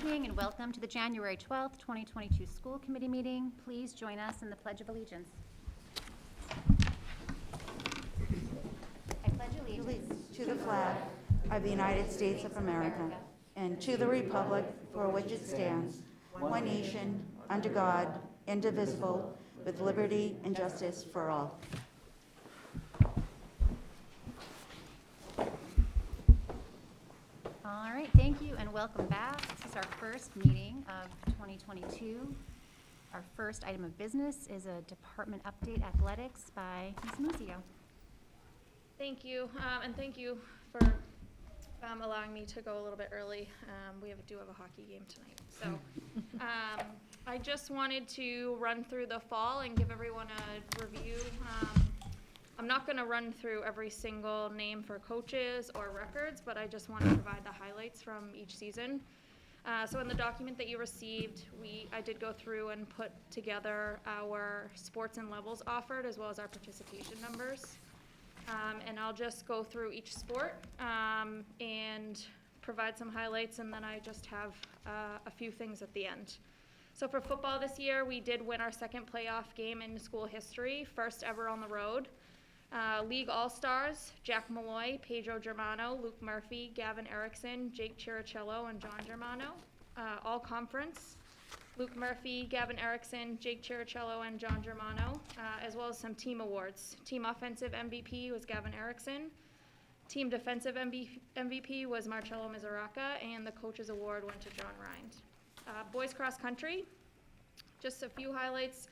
evening and welcome to the January 12th, 2022 School Committee meeting. Please join us in the Pledge of Allegiance. I pledge allegiance to the flag of the United States of America and to the republic for which it stands, one nation, under God, indivisible, with liberty and justice for all. All right, thank you and welcome back. This is our first meeting of 2022. Our first item of business is a department update athletics by Ms. Muzio. Thank you, and thank you for allowing me to go a little bit early. We do have a hockey game tonight. So I just wanted to run through the fall and give everyone a review. I'm not going to run through every single name for coaches or records, but I just want to provide the highlights from each season. So in the document that you received, I did go through and put together our sports and levels offered as well as our participation numbers. And I'll just go through each sport and provide some highlights, and then I just have a few things at the end. So for football this year, we did win our second playoff game in school history, first ever on the road. League All-Stars, Jack Malloy, Pedro Germano, Luke Murphy, Gavin Erickson, Jake Chiricello, and John Germano. All-Conference, Luke Murphy, Gavin Erickson, Jake Chiricello, and John Germano, as well as some team awards. Team Offensive MVP was Gavin Erickson. Team Defensive MVP was Marcello Mizuraca, and the Coaches Award went to John Rind. Boys Cross Country, just a few highlights.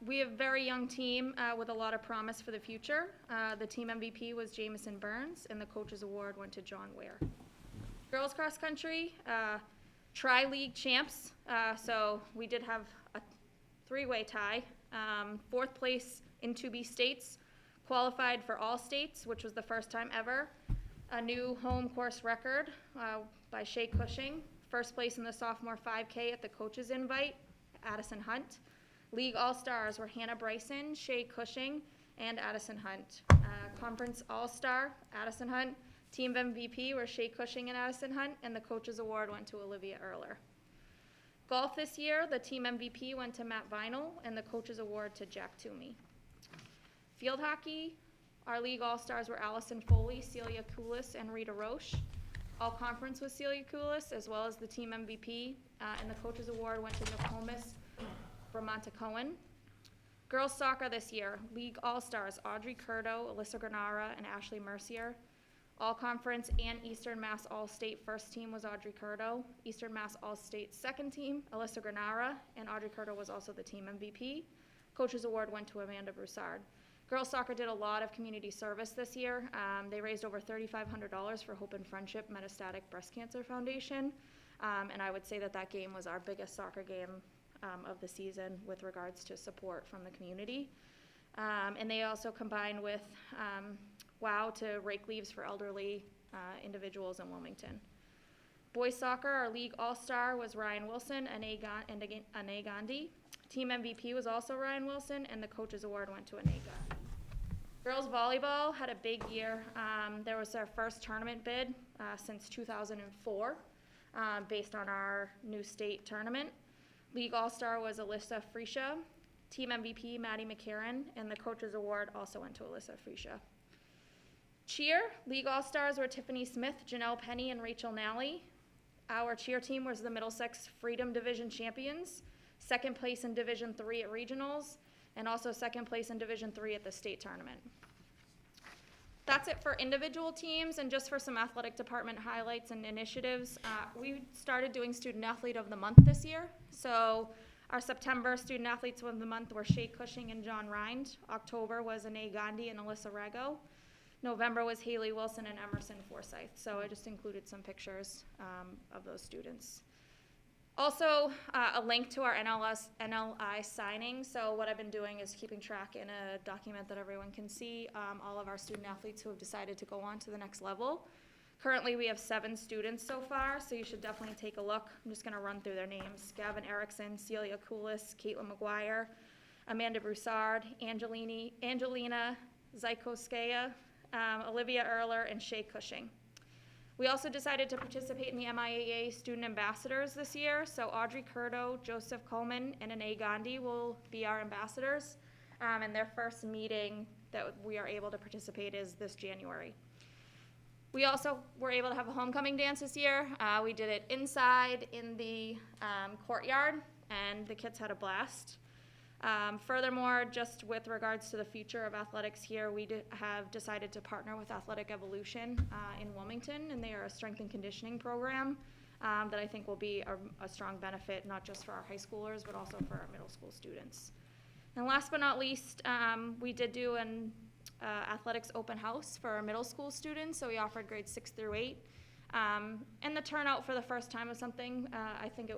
We have a very young team with a lot of promise for the future. The team MVP was Jamison Burns, and the Coaches Award went to John Ware. Girls Cross Country, Tri-League champs, so we did have a three-way tie. Fourth place in 2B states, qualified for all states, which was the first time ever. A new home course record by Shay Cushing. First place in the sophomore 5K at the coaches invite, Addison Hunt. League All-Stars were Hannah Bryson, Shay Cushing, and Addison Hunt. Conference All-Star, Addison Hunt. Team MVP were Shay Cushing and Addison Hunt, and the Coaches Award went to Olivia Erler. Golf this year, the team MVP went to Matt Vinal, and the Coaches Award to Jack Toomey. Field hockey, our League All-Stars were Allison Foley, Celia Koulis, and Rita Roche. All-Conference was Celia Koulis, as well as the team MVP, and the Coaches Award went to Nokomis Vermonta Cohen. Girls soccer this year, League All-Stars, Audrey Curdo, Alyssa Granara, and Ashley Mercier. All-Conference and Eastern Mass All-State first team was Audrey Curdo. Eastern Mass All-State second team, Alyssa Granara, and Audrey Curdo was also the team MVP. Coaches Award went to Amanda Broussard. Girls soccer did a lot of community service this year. They raised over $3,500 for Hope and Friendship Metastatic Breast Cancer Foundation. And I would say that game was our biggest soccer game of the season with regards to support from the community. And they also combined with WOW to rake leaves for elderly individuals in Wilmington. Boys soccer, our league all-star was Ryan Wilson and Ane Gandhi. Team MVP was also Ryan Wilson, and the Coaches Award went to Ane Gandhi. Girls volleyball had a big year. There was our first tournament bid since 2004 based on our new state tournament. League All-Star was Alyssa Freesia. Team MVP, Maddie McCarran, and the Coaches Award also went to Alyssa Freesia. Cheer, League All-Stars were Tiffany Smith, Janelle Penny, and Rachel Nally. Our cheer team was the Middlesex Freedom Division champions, second place in Division III at regionals, and also second place in Division III at the state tournament. That's it for individual teams, and just for some athletic department highlights and initiatives. We started doing Student Athlete of the Month this year. So our September Student Athletes of the Month were Shay Cushing and John Rind. October was Ane Gandhi and Alyssa Rago. November was Haley Wilson and Emerson Forsyth. So I just included some pictures of those students. Also, a link to our NLI signing. So what I've been doing is keeping track in a document that everyone can see, all of our student athletes who have decided to go on to the next level. Currently, we have 7 students so far, so you should definitely take a look. I'm just going to run through their names. Gavin Erickson, Celia Koulis, Caitlin McGuire, Amanda Broussard, Angelina Zykoskaya, Olivia Erler, and Shay Cushing. We also decided to participate in the MIAA Student Ambassadors this year. So Audrey Curdo, Joseph Coleman, and Anae Gandhi will be our ambassadors. And their first meeting that we are able to participate is this January. We also were able to have a homecoming dance this year. We did it inside in the courtyard, and the kids had a blast. Furthermore, just with regards to the future of athletics here, we have decided to partner with Athletic Evolution in Wilmington, and they are a strength and conditioning program that I think will be a strong benefit, not just for our high schoolers, but also for our middle school students. And last but not least, we did do an athletics open house for our middle school students, so we offered grades 6 through 8. And the turnout for the first time was something, I think it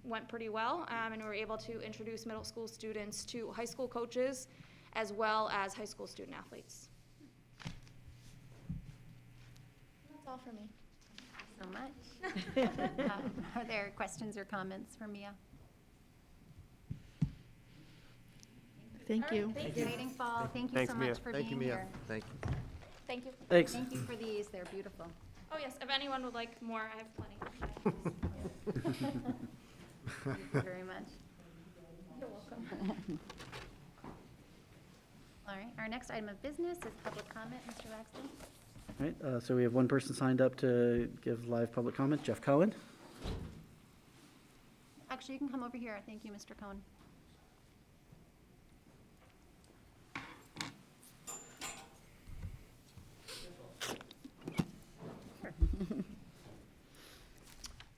went pretty well, and we were able to introduce middle school students to high school coaches as well as high school student athletes. That's all for me. So much. Are there questions or comments for Mia? Thank you. Exciting fall. Thank you Thanks, so Mia. much for Thank you, being Mia. here. Thank you. Thank you. Thanks. Thank you for these. They're beautiful. Oh yes, if anyone would like more, I have plenty. Thank you very much. You're welcome. All right, our next item of business is public comment. Mr. Waxley? All right, so we have one person signed up to give live public comment, Jeff Cohen. Actually, you can come over here. Thank you, Mr. Cohen.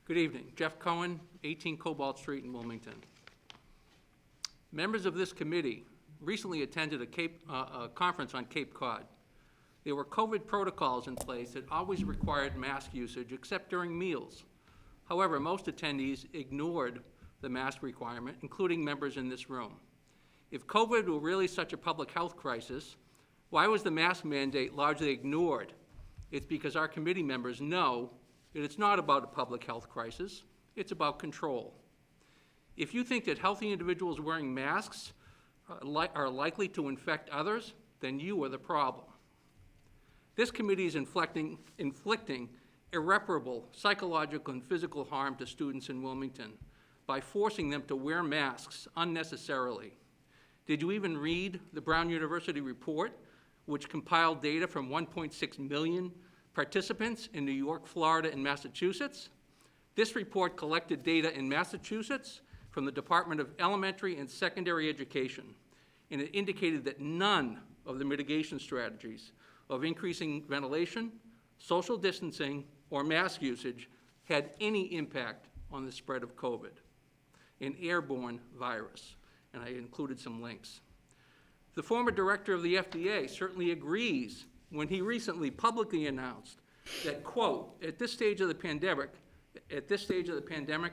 Good evening. Jeff Cohen, 18 Cobalt Street in Wilmington. Members of this committee recently attended a conference on Cape Cod. There were COVID protocols in place that always required mask usage except during meals. However, most attendees ignored the mask requirement, including members in this room. If COVID were really such a public health crisis, why was the mask mandate largely ignored? It's because our committee members know that it's not about a public health crisis, it's about control. If you think that healthy individuals wearing masks are likely to infect others, then you are the problem. This committee is inflicting irreparable psychological and physical harm to students in Wilmington by forcing them to wear masks unnecessarily. Did you even read the Brown University report, which compiled data from 1.6 million participants in New York, Florida, and Massachusetts? This report collected data in Massachusetts from the Department of Elementary and Secondary Education, and it indicated that none of the mitigation strategies of increasing ventilation, social distancing, or mask usage had any impact on the spread of COVID, an airborne virus, and I included some links. The former director of the FDA certainly agrees when he recently publicly announced that, quote, at this stage of the pandemic,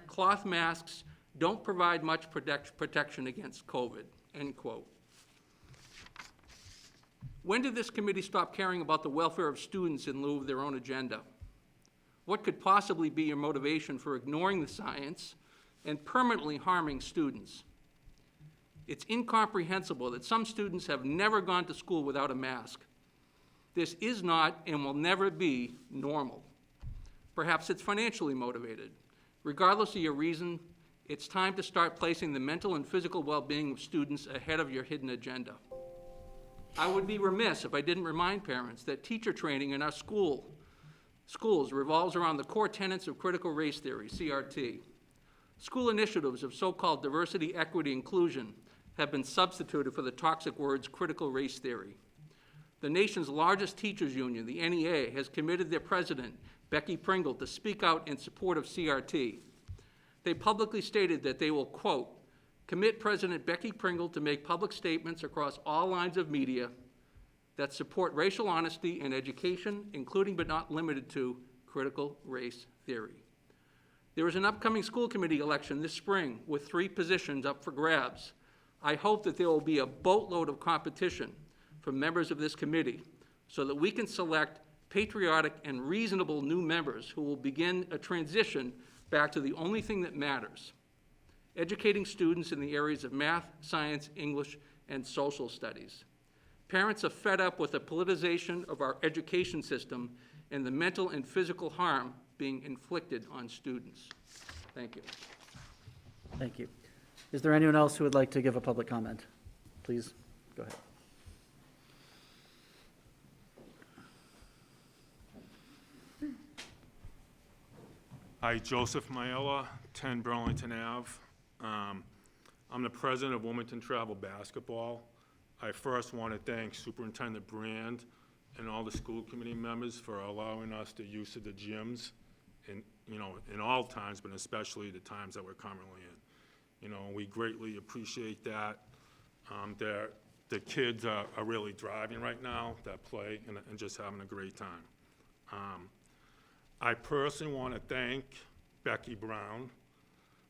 cloth masks don't provide much protection against COVID, end quote. When did this committee stop caring about the welfare of students in lieu of their own agenda? What could possibly be your motivation for ignoring the science and permanently harming students? It's incomprehensible that some students have never gone to school without a mask. This is not and will never be normal. Perhaps it's financially motivated. Regardless of your reason, it's time to start placing the mental and physical well-being of students ahead of your hidden agenda. I would be remiss if I didn't remind parents that teacher training in our schools revolves around the core tenets of critical race theory, CRT. School initiatives of so-called diversity, equity, inclusion have been substituted for the toxic words critical race theory. The nation's largest teachers union, the NEA, has committed their president, Becky Pringle, to speak out in support of CRT. They publicly stated that they will, quote, commit President Becky Pringle to make public statements across all lines of media that support racial honesty in education, including but not limited to critical race theory. There is an upcoming school committee election this spring with 3 positions up for grabs. I hope that there will be a boatload of competition from members of this committee so that we can select patriotic and reasonable new members who will begin a transition back to the only thing that matters: educating students in the areas of math, science, English, and social studies. Parents are fed up with the politicization of our education system and the mental and physical harm being inflicted on students. Thank you. Thank you. Is there anyone else who would like to give a public comment? Please, go ahead. Hi, Joseph Maiella, 10 Burlington Ave. I'm the president of Wilmington Travel Basketball. I first want to thank Superintendent Brand and all the school committee members for allowing us the use of the gyms in all times, but especially the times that we're currently in. We greatly appreciate that. The kids are really thriving right now that play and just having a great time. I personally want to thank Becky Brown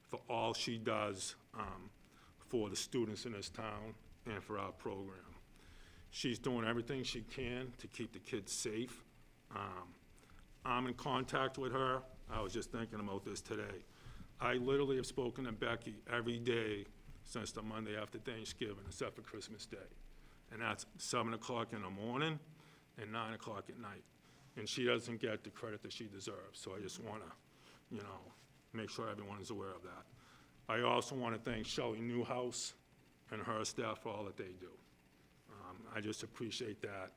for all she does for the students in this town and for our program. She's doing everything she can to keep the kids safe. I'm in contact with her. I was just thinking about this today. I literally have spoken to Becky every day since the Monday after Thanksgiving, except for Christmas Day. And that's 7 o'clock in the morning and 9 o'clock at night. And she doesn't get the credit that she deserves. So I just want to, make sure everyone is aware of that. I also want to thank Shelley Newhouse and her staff for all that they do. I just appreciate that.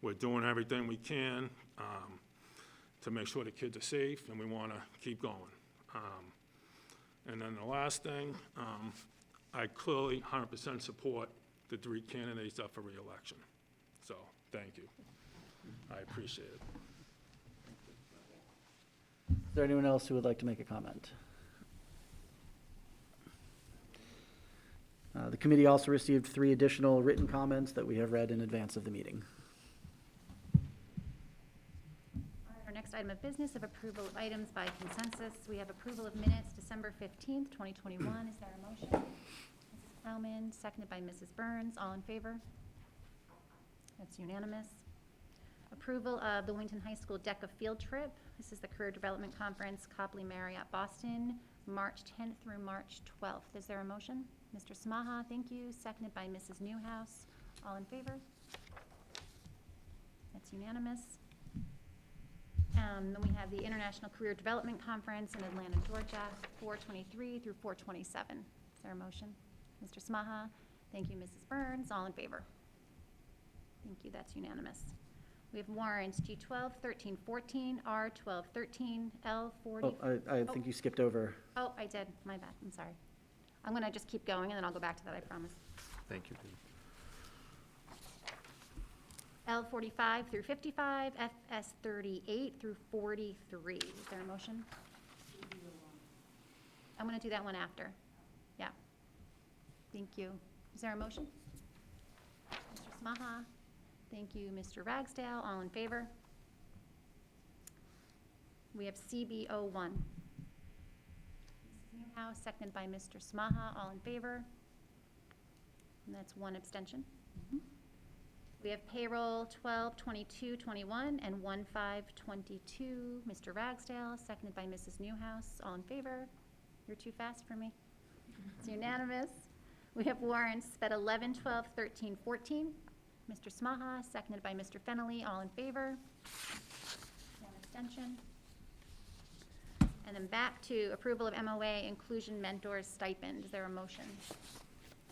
We're doing everything we can to make sure the kids are safe, and we want to keep going. And then the last thing, I clearly 100% support the 3 candidates up for re-election. So, thank you. I appreciate it. Is there anyone else who would like to make a comment? The committee also received 3 additional written comments that we have read in advance of the meeting. Our next item of business of approval of items by consensus. We have approval of minutes, December 15th, 2021. Is there a motion? Mrs. Plowman, seconded by Mrs. Burns. All in favor? That's unanimous. Approval of the Wilmington High School DECA field trip. This is the Career Development Conference, Copley Marriott, Boston, March 10th through March 12th. Is there a motion? Mr. Smaha, thank you. Seconded by Mrs. Newhouse. All in favor? That's unanimous. Then we have the International Career Development Conference in Atlanta, Georgia, 4/23 through 4/27. Is there a motion? Mr. Smaha, thank you. Mrs. Burns, all in favor? Thank you, that's unanimous. We have warrants G12, 13, 14, R12, 13, L40. Oh, I think you skipped over. Oh, I did, my bad, I'm sorry. I'm gonna just keep going and then I'll go back to that, I promise. Thank you. L45 through 55, FS38 through 43. Is there a motion? I'm gonna do that one after. Yeah. Thank you. Is there a motion? Mr. Smaha. Thank you, Mr. Ragsdale. All in favor? We have CB01. Mrs. Newhouse, seconded by Mr. Smaha. All in favor? And that's 1 abstention. We have payroll 12/22/21 and 1/5/22. Mr. Ragsdale, seconded by Mrs. Newhouse. All in favor? You're too fast for me. It's unanimous. We have warrants at 11/12/13/14. Mr. Smaha, seconded by Mr. Fennelly. All in favor? 1 abstention. And then back to approval of MOA Inclusion Mentors Stipend. Is there a motion?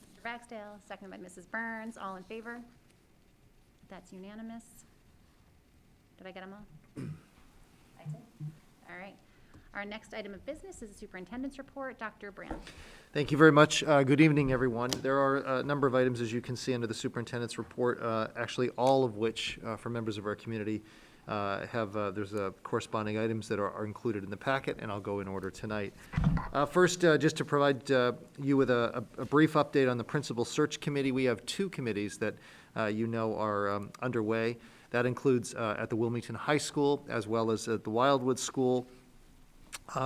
Mr. Ragsdale, seconded by Mrs. Burns. All in favor? That's unanimous. Did I get them all? I did. All right. Our next item of business is the Superintendent's Report. Dr. Brand. Thank you very much. Good evening, everyone. There are a number of items, as you can see, under the Superintendent's Report, actually all of which, for members of our community, there's corresponding items that are included in the packet, and I'll go in order tonight. First, just to provide you with a brief update on the Principal Search Committee, we have 2 committees that are underway. That includes at the Wilmington High School as well as at the Wildwood School.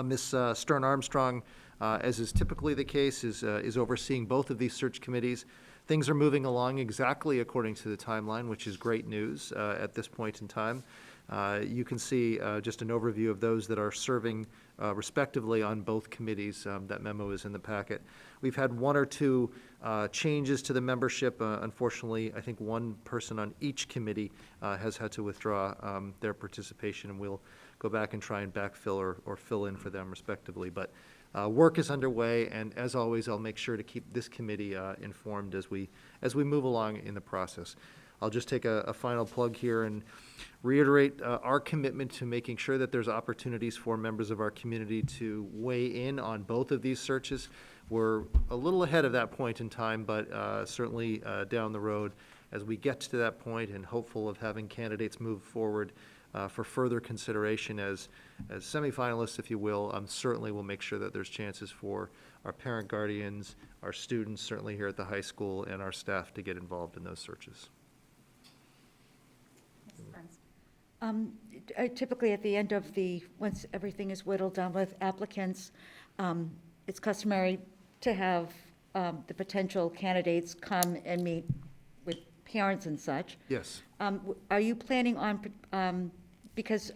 Ms. Stern Armstrong, as is typically the case, is overseeing both of these search committees. Things are moving along exactly according to the timeline, which is great news at this point in time. You can see just an overview of those that are serving respectively on both committees. That memo is in the packet. We've had one or two changes to the membership. Unfortunately, I think one person on each committee has had to withdraw their participation, and we'll go back and try and backfill or fill in for them respectively. But work is underway, and as always, I'll make sure to keep this committee informed as we move along in the process. I'll just take a final plug here and reiterate our commitment to making sure that there's opportunities for members of our community to weigh in on both of these searches. We're a little ahead of that point in time, but certainly down the road as we get to that point and hopeful of having candidates move forward for further consideration as semifinalists, if you will. Certainly we'll make sure that there's chances for our parent guardians, our students, certainly here at the high school, and our staff to get involved in those searches. Typically, at the end of once everything is whittled down with applicants, it's customary to have the potential candidates come and meet with parents and such. Yes. Are you planning on, because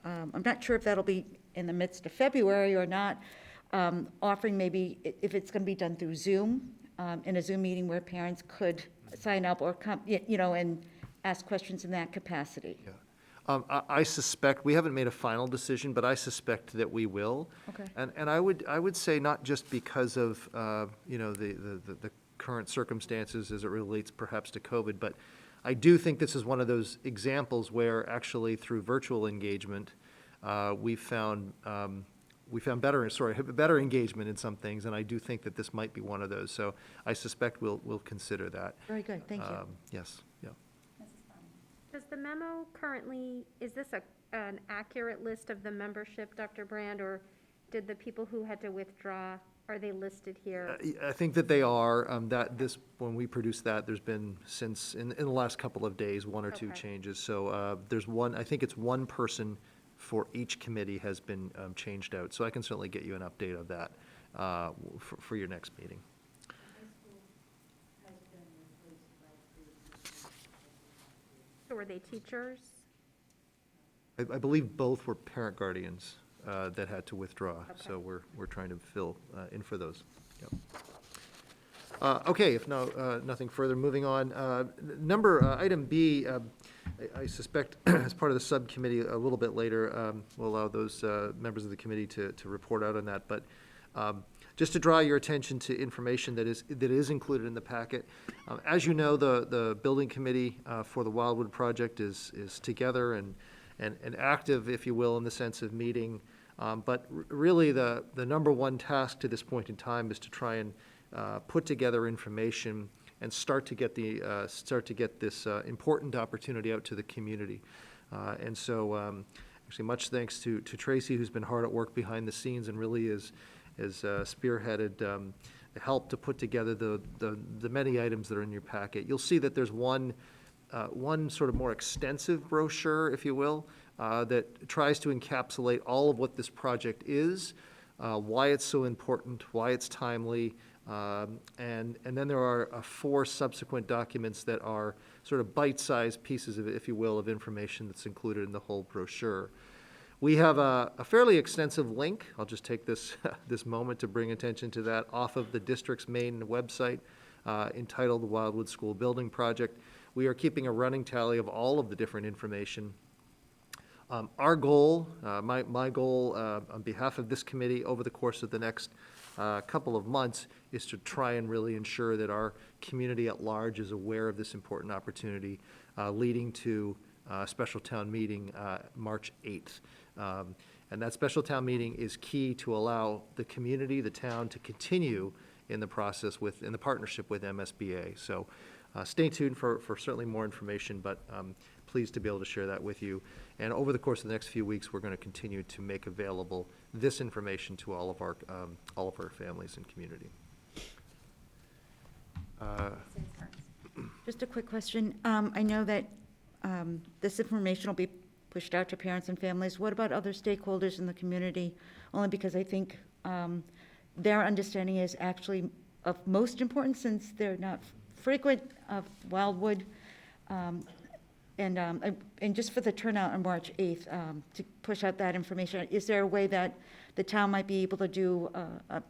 I'm not sure if that'll be in the midst of February or not, offering maybe, if it's going to be done through Zoom, in a Zoom meeting where parents could sign up or come, and ask questions in that capacity? Yeah. I suspect, we haven't made a final decision, but I suspect that we will. Okay. And I would say not just because of, the current circumstances as it relates perhaps to COVID, but I do think this is one of those examples where actually through virtual engagement, we found better engagement in some things, and I do think that this might be one of those. So I suspect we'll consider that. Very good, thank you. Yes, yeah. Does the memo currently, is this an accurate list of the membership, Dr. Brand, or did the people who had to withdraw, are they listed here? I think that they are. When we produced that, there's been in the last couple of days, one or two Okay. changes. So there's one, I think it's one person for each committee has been changed out. So I can certainly get you an update of that for your next meeting. So were they teachers? I believe both were parent guardians that had to withdraw. So we're trying to fill in for those. Yep. Okay, if nothing further, moving on. Item B, I suspect as part of the subcommittee a little bit later, we'll allow those members of the committee to report out on that. But just to draw your attention to information that is included in the packet. As you know, the building committee for the Wildwood project is together and active, if you will, in the sense of meeting. But really, the number one task to this point in time is to try and put together information and start to get this important opportunity out to the community. And so, actually, much thanks to Tracy, who's been hard at work behind the scenes and really has spearheaded help to put together the many items that are in your packet. You'll see that there's one sort of more extensive brochure, if you will, that tries to encapsulate all of what this project is, why it's so important, why it's timely, and then there are 4 subsequent documents that are sort of bite-sized pieces of, if you will, of information that's included in the whole brochure. We have a fairly extensive link. I'll just take this moment to bring attention to that off of the district's main website entitled the Wildwood School Building Project. We are keeping a running tally of all of the different information. Our goal, my goal on behalf of this committee over the course of the next couple of months is to try and really ensure that our community at large is aware of this important opportunity leading to a special town meeting March 8th. And that special town meeting is key to allow the community, the town, to continue in the process in the partnership with MSBA. So stay tuned for certainly more information, but pleased to be able to share that with you. And over the course of the next few weeks, we're going to continue to make available this information to all of our families and community. Just a quick question. I know that this information will be pushed out to parents and families. What about other stakeholders in the community? Only because I think their understanding is actually of most importance since they're not frequent of Wildwood, and just for the turnout on March 8th, to push out that information, is there a way that the town might be able to do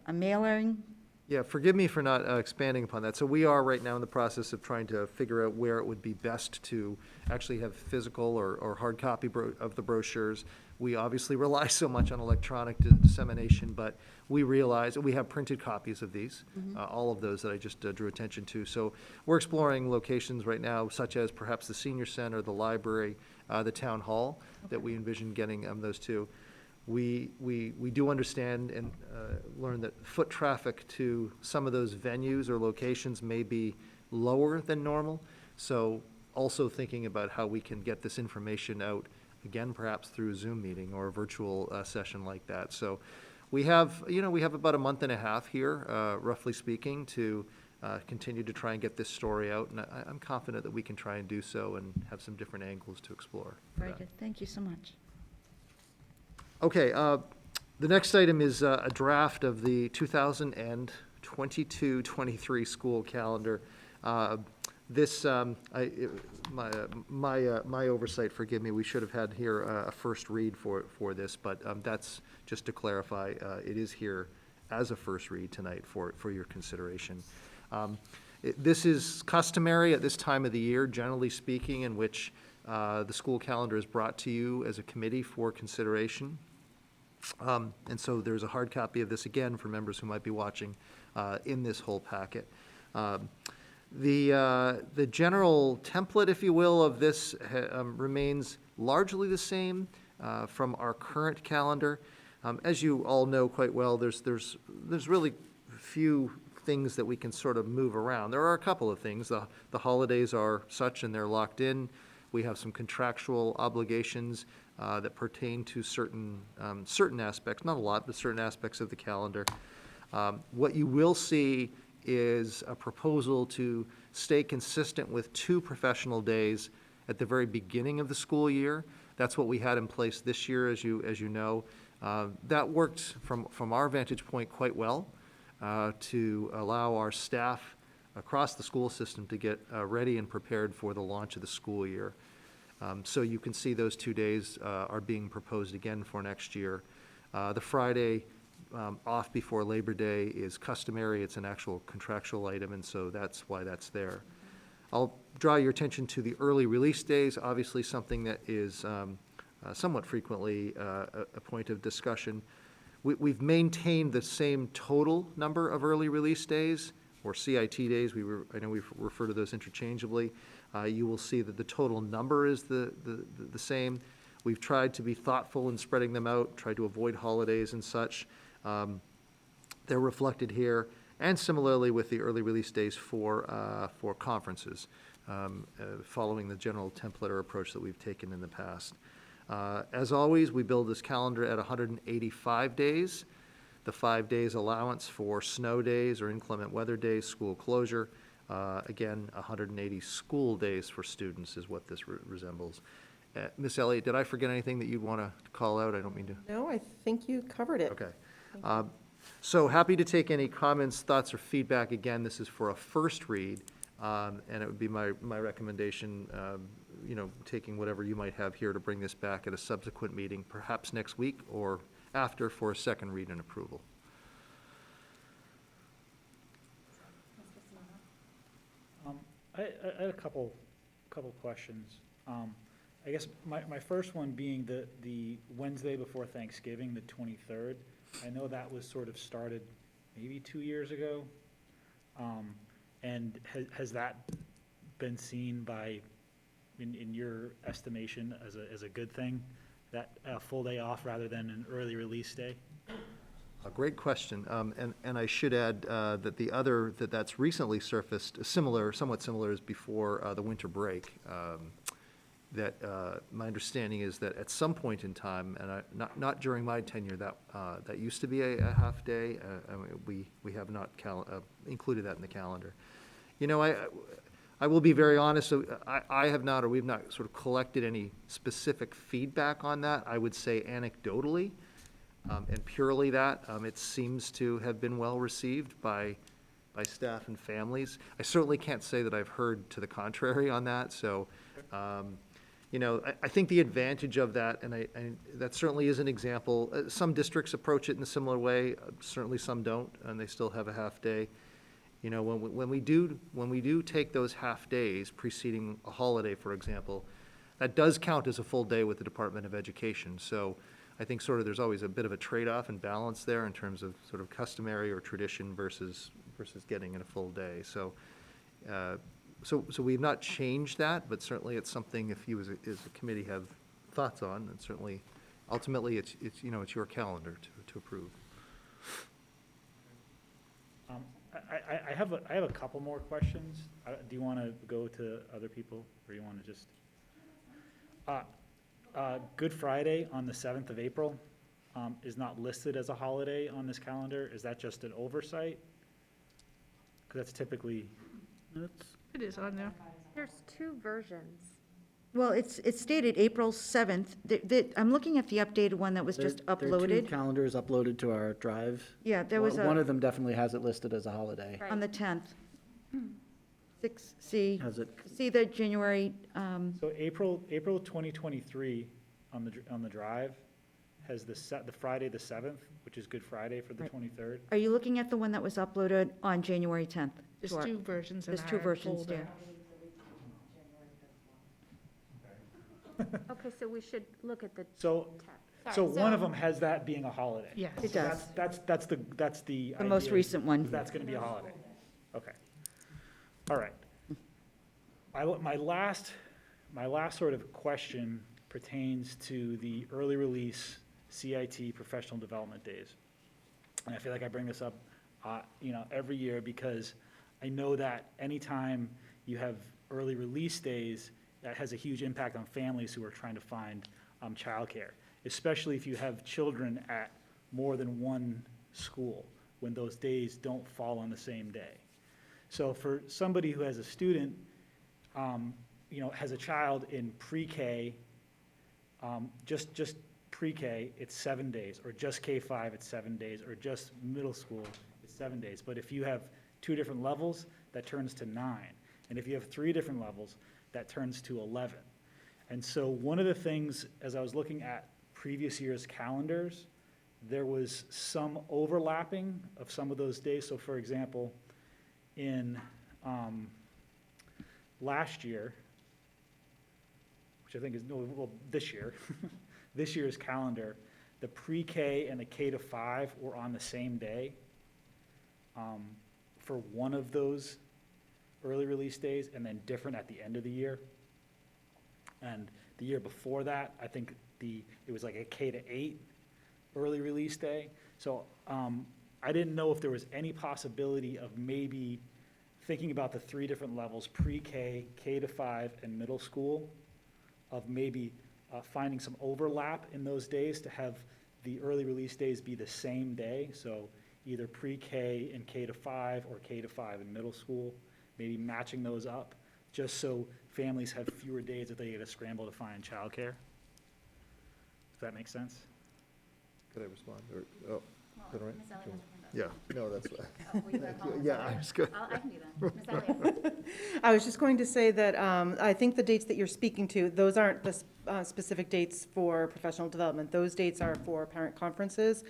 a mailing? Yeah, forgive me for not expanding upon that. So we are right now in the process of trying to figure out where it would be best to actually have physical or hard copy of the brochures. We obviously rely so much on electronic dissemination, but we realize, we have printed copies of these, all of those that I just drew attention to. So we're exploring locations right now, such as perhaps the senior center, the library, the town hall, that we envision getting those to. We do understand and learn that foot traffic to some of those venues or locations may be lower than normal. So also thinking about how we can get this information out, again, perhaps through a Zoom meeting or a virtual session like that. So we have about a month and a half here, roughly speaking, to continue to try and get this story out. And I'm confident that we can try and do so and have some different angles to explore. Very good, thank you so much. Okay, the next item is a draft of the 2022-23 school calendar. This, my oversight, forgive me, we should have had here a first read for this, but that's just to clarify, it is here as a first read tonight for your consideration. This is customary at this time of the year, generally speaking, in which the school calendar is brought to you as a committee for consideration. And so there's a hard copy of this, again, for members who might be watching, in this whole packet. The general template, if you will, of this remains largely the same from our current calendar. As you all know quite well, there's really few things that we can sort of move around. There are a couple of things. The holidays are such and they're locked in. We have some contractual obligations that pertain to certain aspects, not a lot, but certain aspects of the calendar. What you will see is a proposal to stay consistent with 2 professional days at the very beginning of the school year. That's what we had in place this year, as you know. That worked from our vantage point quite well to allow our staff across the school system to get ready and prepared for the launch of the school year. So you can see those 2 days are being proposed again for next year. The Friday off before Labor Day is customary. It's an actual contractual item, and so that's why that's there. I'll draw your attention to the early release days, obviously something that is somewhat frequently a point of discussion. We've maintained the same total number of early release days, or CIT days. I know we refer to those interchangeably. You will see that the total number is the same. We've tried to be thoughtful in spreading them out, tried to avoid holidays and such. They're reflected here, and similarly with the early release days for conferences, following the general template or approach that we've taken in the past. As always, we build this calendar at 185 days. The 5 days allowance for snow days or inclement weather days, school closure. Again, 180 school days for students is what this resembles. Ms. Elliott, did I forget anything that you'd want to call out? I don't mean to. No, I think you covered it. Okay. So happy to take any comments, thoughts, or feedback. Again, this is for a first read, and it would be my recommendation, taking whatever you might have here to bring this back at a subsequent meeting, perhaps next week or after, for a second read and approval. I had a couple questions. I guess my first one being the Wednesday before Thanksgiving, the 23rd. I know that was sort of started maybe 2 years ago. And has that been seen in your estimation as a good thing, that a full day off rather than an early release day? A great question, and I should add that that's recently surfaced, somewhat similar, is before the winter break. My understanding is that at some point in time, and not during my tenure, that used to be a half day. We have not included that in the calendar. I will be very honest. I have not, or we've not sort of collected any specific feedback on that. I would say anecdotally. And purely that, it seems to have been well received by by staff and families. I certainly can't say that I've heard to the contrary on that, so, you know, I think the advantage of that, and that certainly is an example. Some districts approach it in a similar way, certainly some don't, and they still have a half-day. You know, when we do take those half-days preceding a holiday, for example, that does count as a full day with the Department of Education. So I think sort of there's always a bit of a trade-off and balance there in terms of sort of customary or tradition versus getting in a full day. So, so we've not changed that, but certainly it's something if you as a committee have thoughts on, and certainly ultimately it's you know, it's your calendar to approve. I have a couple more questions. Do you want to go to other people, or you want to just? Good Friday on the 7th of April is not listed as a holiday on this calendar. Is that just an oversight? Because that's typically. It is on there. There's two versions. Well, it's stated April 7th. I'm looking at the updated one that was just There are two uploaded. calendars uploaded to our drive. Yeah, there was One a, of them definitely has it listed as a holiday. on the 10th. See Has it, the January, So April 2023 on the drive has the Friday the 7th, which is Good Friday for the Right. 23rd. are you looking at the one that was uploaded on January 10th? There's to our- two versions in There's two our versions folder. there. Okay, so we should look at the So, text. so one of them has that being a holiday. Yes. It So does. That's the. The most idea, recent one. That's going to be a holiday. Okay. All right. My last sort of question pertains to the early release CIT professional development days. And I feel like I bring this up, you know, every year because I know that anytime you have early release days, that has a huge impact on families who are trying to find childcare, especially if you have children at more than one school when those days don't fall on the same day. So for somebody who has a student, you know, has a child in pre-K, just pre-K, it's 7 days, or just K-5, it's 7 days, or just middle school, it's 7 days. But if you have 2 different levels, that turns to 9. And if you have 3 different levels, that turns to 11. And so one of the things, as I was looking at previous year's calendars, there was some overlapping of some of those days. So for example, in last year, which I think is, well, this year, this year's calendar, the pre-K and the K-5 were on the same day for one of those early release days, and then different at the end of the year. And the year before that, I think it was like a K-8 early release day. So I didn't know if there was any possibility of maybe thinking about the 3 different levels, pre-K, K-5, and middle school, of maybe finding some overlap in those days to have the early release days be the same day. So either pre-K and K-5 or K-5 in middle school, maybe matching those up, just so families have fewer days that they get to scramble to find childcare. Does that make sense? Could I respond, or, oh, is that all right? Ms. Elliott has her hand up. Yeah, no, that's, Oh, were you gonna call Ms. yeah, Elliott? I was good. I can do that. Ms. Elliott? I was just going to say that I think the dates that you're speaking to, those aren't the specific dates for professional development. Those dates are for parent conferences.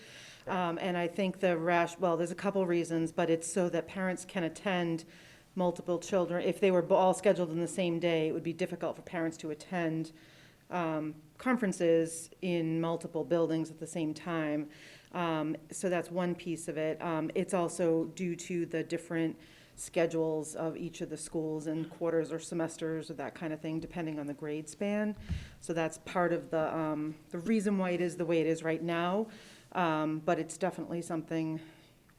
And I think well, there's a couple reasons, but it's so that parents can attend multiple children. If they were all scheduled in the same day, it would be difficult for parents to attend conferences in multiple buildings at the same time. So that's one piece of it. It's also due to the different schedules of each of the schools and quarters or semesters or that kind of thing, depending on the grade span. So that's part of the reason why it is the way it is right now. But it's definitely something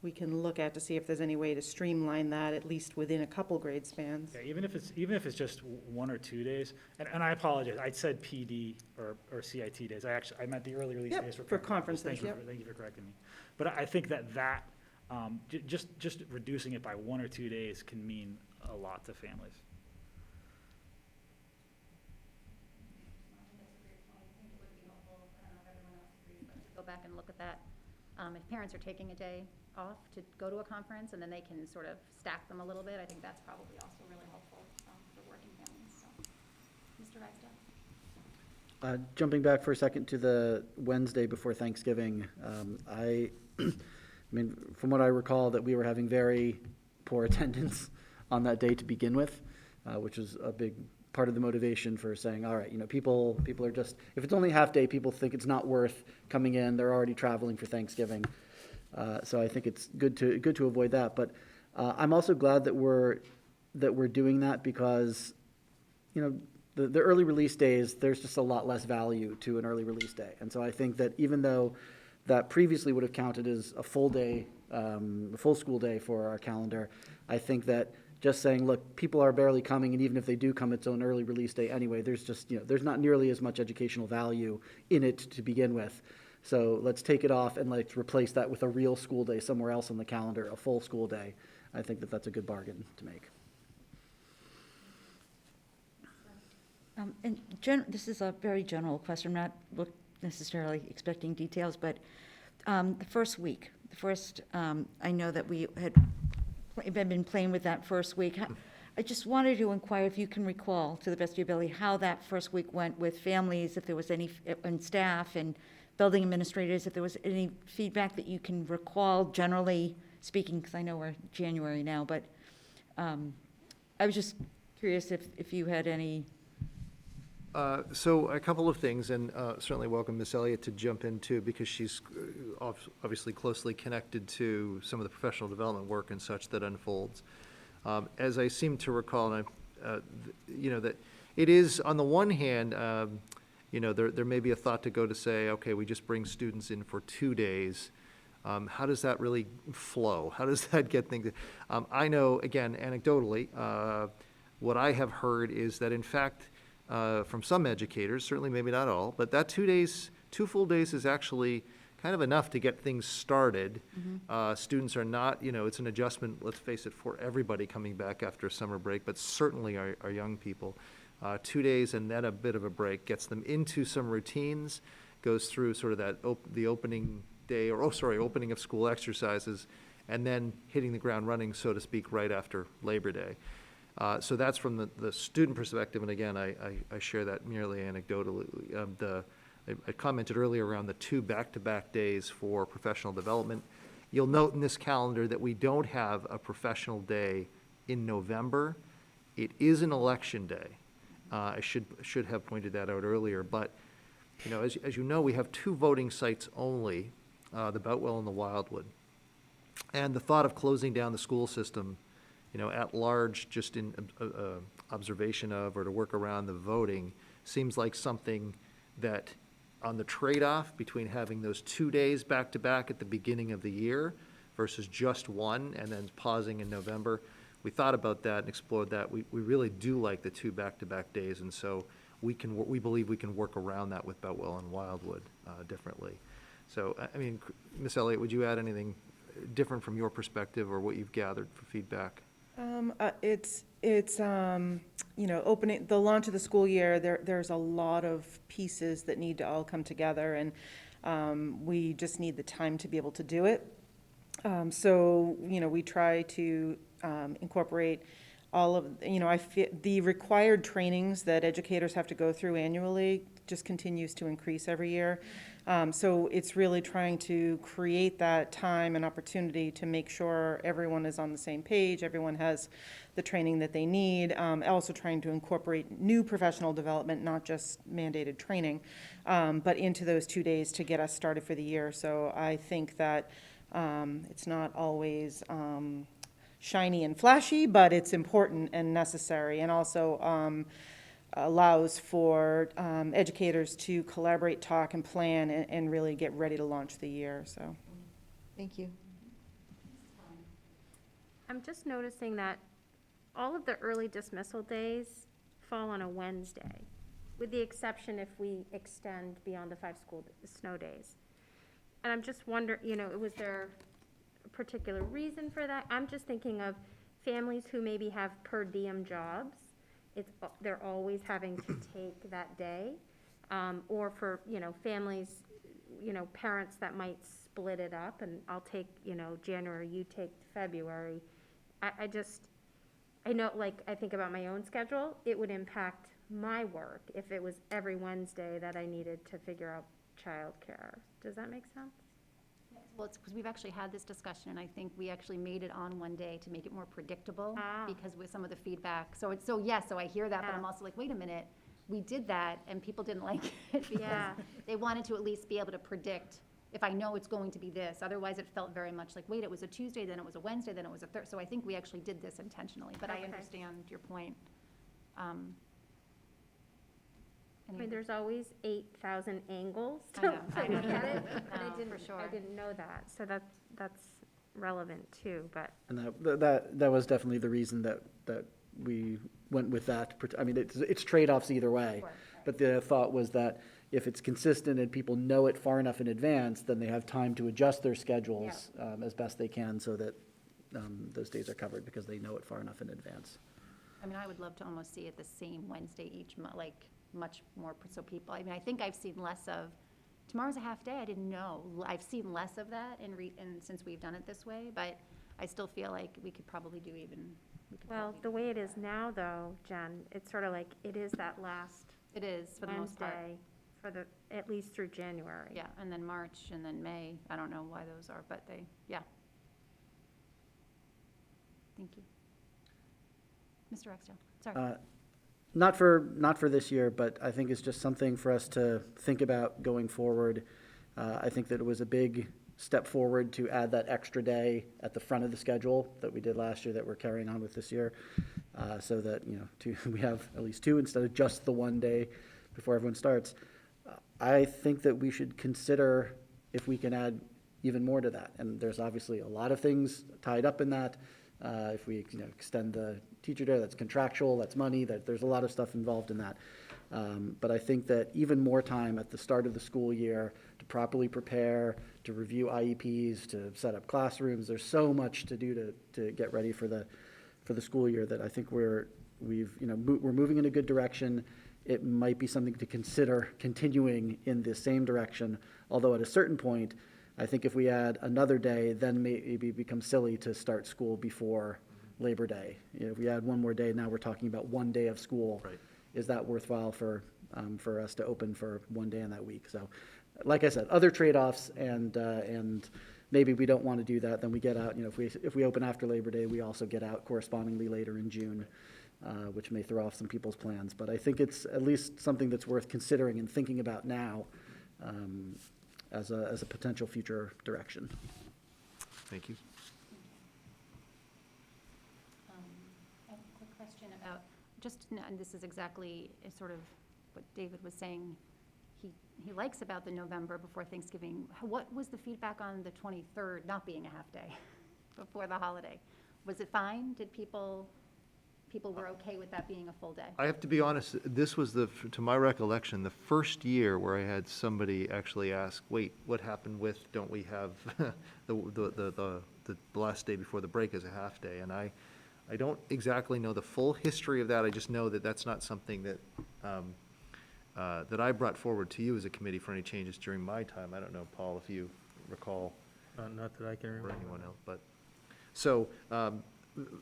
we can look at to see if there's any way to streamline that, at least within a couple grade spans. Yeah, even if it's just 1 or 2 days, and I apologize, I said PD or CIT days. I meant the early release Yep, days for for conferences. conferences, Thank you for correcting me. But I think that just reducing it by 1 or 2 days can mean a lot to families. Go back and look at that. If parents are taking a day off to go to a conference, and then they can sort of stack them a little bit. I think that's probably also really helpful for working families, so. Mr. Ragsdale? Jumping back for a second to the Wednesday before Thanksgiving, I mean, from what I recall, that we were having very poor attendance on that day to begin with, which was a big part of the motivation for saying, all right, people are just, if it's only half day, people think it's not worth coming in. They're already traveling for Thanksgiving. So I think it's good to avoid that. But I'm also glad that we're doing that because, the early release days, there's just a lot less value to an early release day. And so I think that even though that previously would have counted as a full day, a full school day for our calendar, I think that just saying, look, people are barely coming, and even if they do come, it's an early release day anyway. There's just, there's not nearly as much educational value in it to begin with. So let's take it off and let's replace that with a real school day somewhere else on the calendar, a full school day. I think that that's a good bargain to make. This is a very general question, I'm not necessarily expecting details, but the first week, I know that we had been playing with that first week. I just wanted to inquire if you can recall, to the best of your ability, how that first week went with families, if there was any, and staff and building administrators, if there was any feedback that you can recall, generally speaking, because I know we're January now, but I was just curious if you had any. So a couple of things, and certainly welcome Ms. Elliott to jump in too, because she's obviously closely connected to some of the professional development work and such that unfolds. As I seem to recall, and that it is, on the one hand, there may be a thought to go to say, okay, we just bring students in for 2 days. How does that really flow? How does that get things? I know, again, anecdotally, what I have heard is that, in fact, from some educators, certainly maybe not all, but that 2 days, 2 full days is actually kind of enough to get things started. Students are not, it's an adjustment, let's face it, for everybody coming back after a summer break, but certainly our young people. 2 days and then a bit of a break gets them into some routines, goes through sort of that the opening day, opening of school exercises, and then hitting the ground running, so to speak, right after Labor Day. So that's from the student perspective, and again, I share that merely anecdotally. I commented earlier around the 2 back-to-back days for professional development. You'll note in this calendar that we don't have a professional day in November. It is an election day. I should have pointed that out earlier, but as you know, we have 2 voting sites only, the Boutwell and the Wildwood. And the thought of closing down the school system at large, just in observation of or to work around the voting, seems like something that, on the trade-off between having those 2 days back-to-back at the beginning of the year versus just one and then pausing in November, we thought about that and explored that. We really do like the 2 back-to-back days, and so we believe we can work around that with Boutwell and Wildwood differently. So, I mean, Ms. Elliott, would you add anything different from your perspective or what you've gathered for feedback? It's opening, the launch of the school year, there's a lot of pieces that need to all come together, and we just need the time to be able to do it. So, we try to incorporate all of, I feel the required trainings that educators have to go through annually just continues to increase every year. So it's really trying to create that time and opportunity to make sure everyone is on the same page, everyone has the training that they need, also trying to incorporate new professional development, not just mandated training, but into those 2 days to get us started for the year. So I think that it's not always shiny and flashy, but it's important and necessary, and also allows for educators to collaborate, talk, and plan, and really get ready to launch the year, so. Thank you. I'm just noticing that all of the early dismissal days fall on a Wednesday, with the exception if we extend beyond the 5 snow days. And I'm just wondering, was there a particular reason for that? I'm just thinking of families who maybe have per diem jobs. They're always having to take that day, or for, families you know, parents that might split it up, and I'll take, you know, January, you take February. I know, like, I think about my own schedule, it would impact my work if it was every Wednesday that I needed to figure out childcare. Does that make sense? Well, it's because we've actually had this discussion, and I think we actually made it on one day to make it more predictable, because with some of the feedback. So I hear that, but I'm also like, wait a minute, we did that, and people didn't like it, because they wanted to at least be able to predict, if I know it's going to be this. Otherwise, it felt very much like, wait, it was a Tuesday, then it was a Wednesday, then it was a Thursday. So I think we actually did this intentionally, but I Okay. understand your point. I mean, there's always 8,000 angles I to know, I know. look at it, but No, I for sure. didn't know that, so that's relevant too, but. And that was definitely the reason that we went with that. I mean, it's trade-offs either way. Sure. But the thought was that if it's consistent and people know it far enough in advance, then they have time to adjust their schedules as best they can, so that those days are covered because they know it far enough in advance. I mean, I would love to almost see it the same Wednesday each month, like, much more, so people, I mean, I think I've seen less of, tomorrow's a half day, I didn't know. I've seen less of that since we've done it this way, but I still feel like we could probably do even, Well, the way it is now, though, Jen, it's sort of like, it is that last It is, for the most part. Wednesday at least through January. Yeah, and then March, and then May, I don't know why those are, but Thank you. Mr. Rexdale, sorry. Not for this year, but I think it's just something for us to think about going forward. I think that it was a big step forward to add that extra day at the front of the schedule that we did last year that we're carrying on with this year, so that, you know, we have at least two instead of just the one day before everyone starts. I think that we should consider if we can add even more to that. And there's obviously a lot of things tied up in that. If we, you know, extend the teacher day, that's contractual, that's money, there's a lot of stuff involved in that. But I think that even more time at the start of the school year to properly prepare, to review IEPs, to set up classrooms, there's so much to do to get ready for the school year that I think we're moving in a good direction. It might be something to consider continuing in the same direction, although at a certain point, I think if we add another day, then maybe it becomes silly to start school before Labor Day. You know, if we add one more day, now we're talking about one day of school. Right. Is that worthwhile for us to open for one day in that week? So, like I said, other trade-offs, and maybe we don't want to do that. Then we get out. You know, if we open after Labor Day, we also get out correspondingly later in June, which may throw off some people's plans. But I think it's at least something that's worth considering and thinking about now. As a potential future direction. Thank you. I have a quick question about, and this is exactly sort of what David was saying, he likes about the November before Thanksgiving. What was the feedback on the 23rd not being a half day before the holiday? Was it fine? Did people were okay with that being a full day? I have to be honest, this was to my recollection, the first year where I had somebody actually ask, wait, what happened with, don't we have the last day before the break as a half day? And I don't exactly know the full history of that. I just know that that's not something that, that I brought forward to you as a committee for any changes during my time. I don't know, Paul, if you recall. Not that I can Or remember. anyone else, but, so,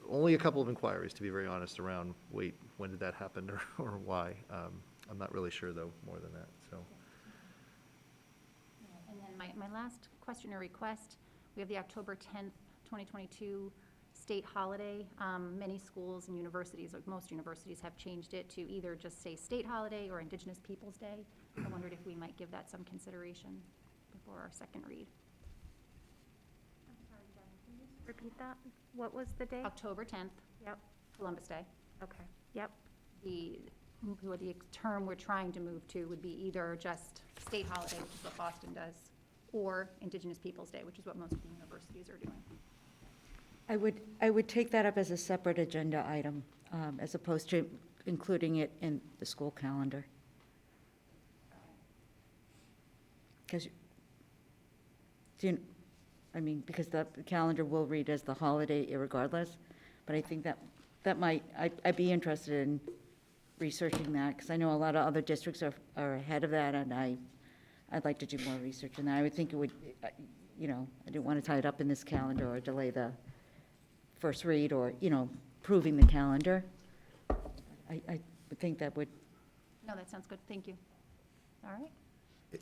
only a couple of inquiries, to be very honest, around, wait, when did that happen, or why? I'm not really sure, though, more than that, so. And then my last question or request, we have the October 10th, 2022 state holiday. Many schools and universities, like most universities, have changed it to either just say state holiday or Indigenous Peoples' Day. I wondered if we might give that some consideration before our second read. Repeat that? What was the date? October 10th, Yep, Columbus Day. okay, yep. The term we're trying to move to would be either just state holiday, which is what Boston does, or Indigenous Peoples' Day, which is what most of the universities are doing. I would take that up as a separate agenda item, as opposed to including it in the school calendar. Because, because the calendar will read as the holiday irregardless, but I think that might, I'd be interested in researching that, because I know a lot of other districts are ahead of that, and I I'd like to do more research on that. I would think it would, you know, I didn't want to tie it up in this calendar or delay the first read or, you know, proving the calendar. I would think that would, No, that sounds good, thank you. All right,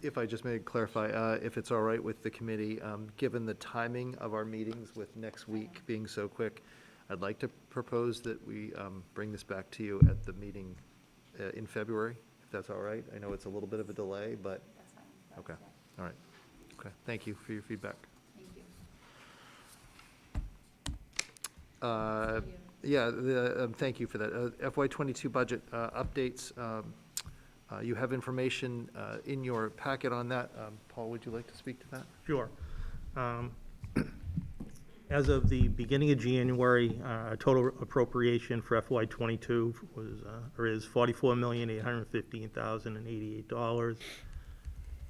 If I just may clarify, if it's all right with the committee, given the timing of our meetings with next week being so quick, I'd like to propose that we bring this back to you at the meeting in February, if that's all right. I know it's a little bit of a delay, but, that's fine. okay, all right. Okay, thank you for your feedback. Thank you. Yeah, thank you for that. FY '22 budget updates, you have information in your packet on that. Paul, would you like to speak to that? Sure. As of the beginning of January, total appropriation for FY '22 was, or is $44,815,088.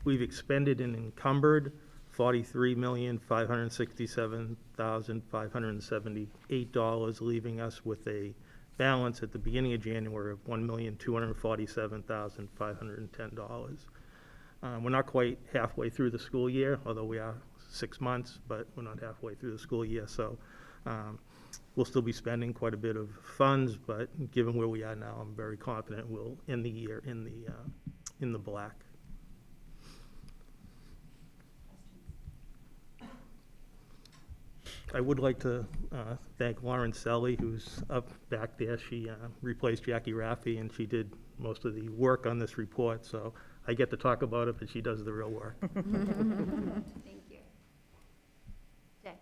We've expended and encumbered $43,567,578, leaving us with a balance at the beginning of January of $1,247,510. We're not quite halfway through the school year, although we are 6 months, but we're not halfway through the school year, so we'll still be spending quite a bit of funds, but given where we are now, I'm very confident we'll end the year in the black. I would like to thank Lauren Selly, who's up back there. She replaced Jackie Raffi, and she did most of the work on this report, so I get to talk about it, but she does the real work. Thank you. Jay?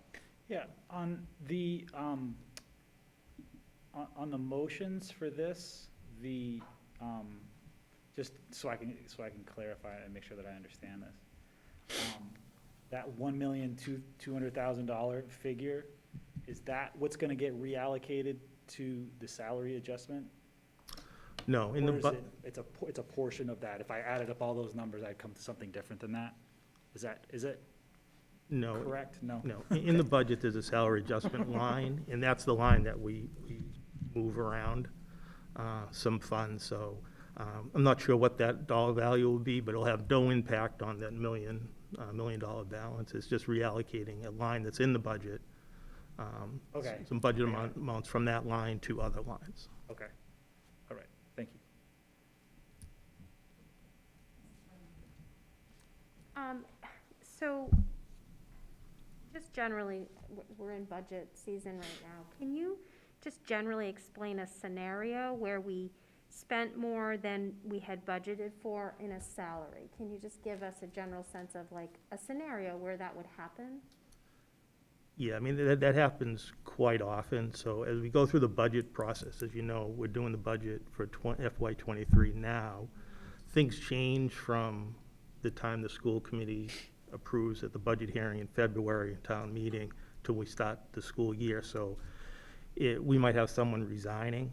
Yeah, on the motions for this, just so I can clarify and make sure that I understand this. That $1,200,000 figure, is that what's gonna get reallocated to the salary adjustment? No, in Or the, is it's a portion of that? If I added up all those numbers, I'd come to something different than that? Is it no. correct? No? No, in the budget, there's a salary adjustment line, and that's the line that we move around some funds, so I'm not sure what that dollar value will be, but it'll have no impact on that $1 million balance. It's just reallocating a line that's in the budget. Okay. Some budget amounts from that line to other lines. Okay, all right, thank you. So, just generally, we're in budget season right now. Can you just generally explain a scenario where we spent more than we had budgeted for in a salary? Can you just give us a general sense of like a scenario where that would happen? Yeah, I mean, that happens quite often, so as we go through the budget process, as you know, we're doing the budget for FY '23 now. Things change from the time the school committee approves at the budget hearing in February, town meeting, till we start the school year, so we might have someone resigning,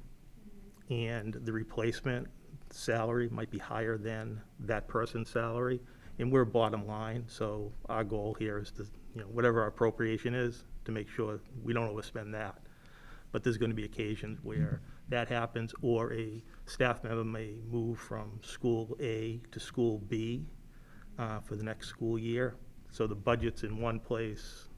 and the replacement salary might be higher than that person's salary, and we're bottom line, so our goal here is to, whatever our appropriation is, to make sure we don't overspend that. But there's gonna be occasions where that happens, or a staff member may move from school A to school B for the next school year. So the budget's in one place,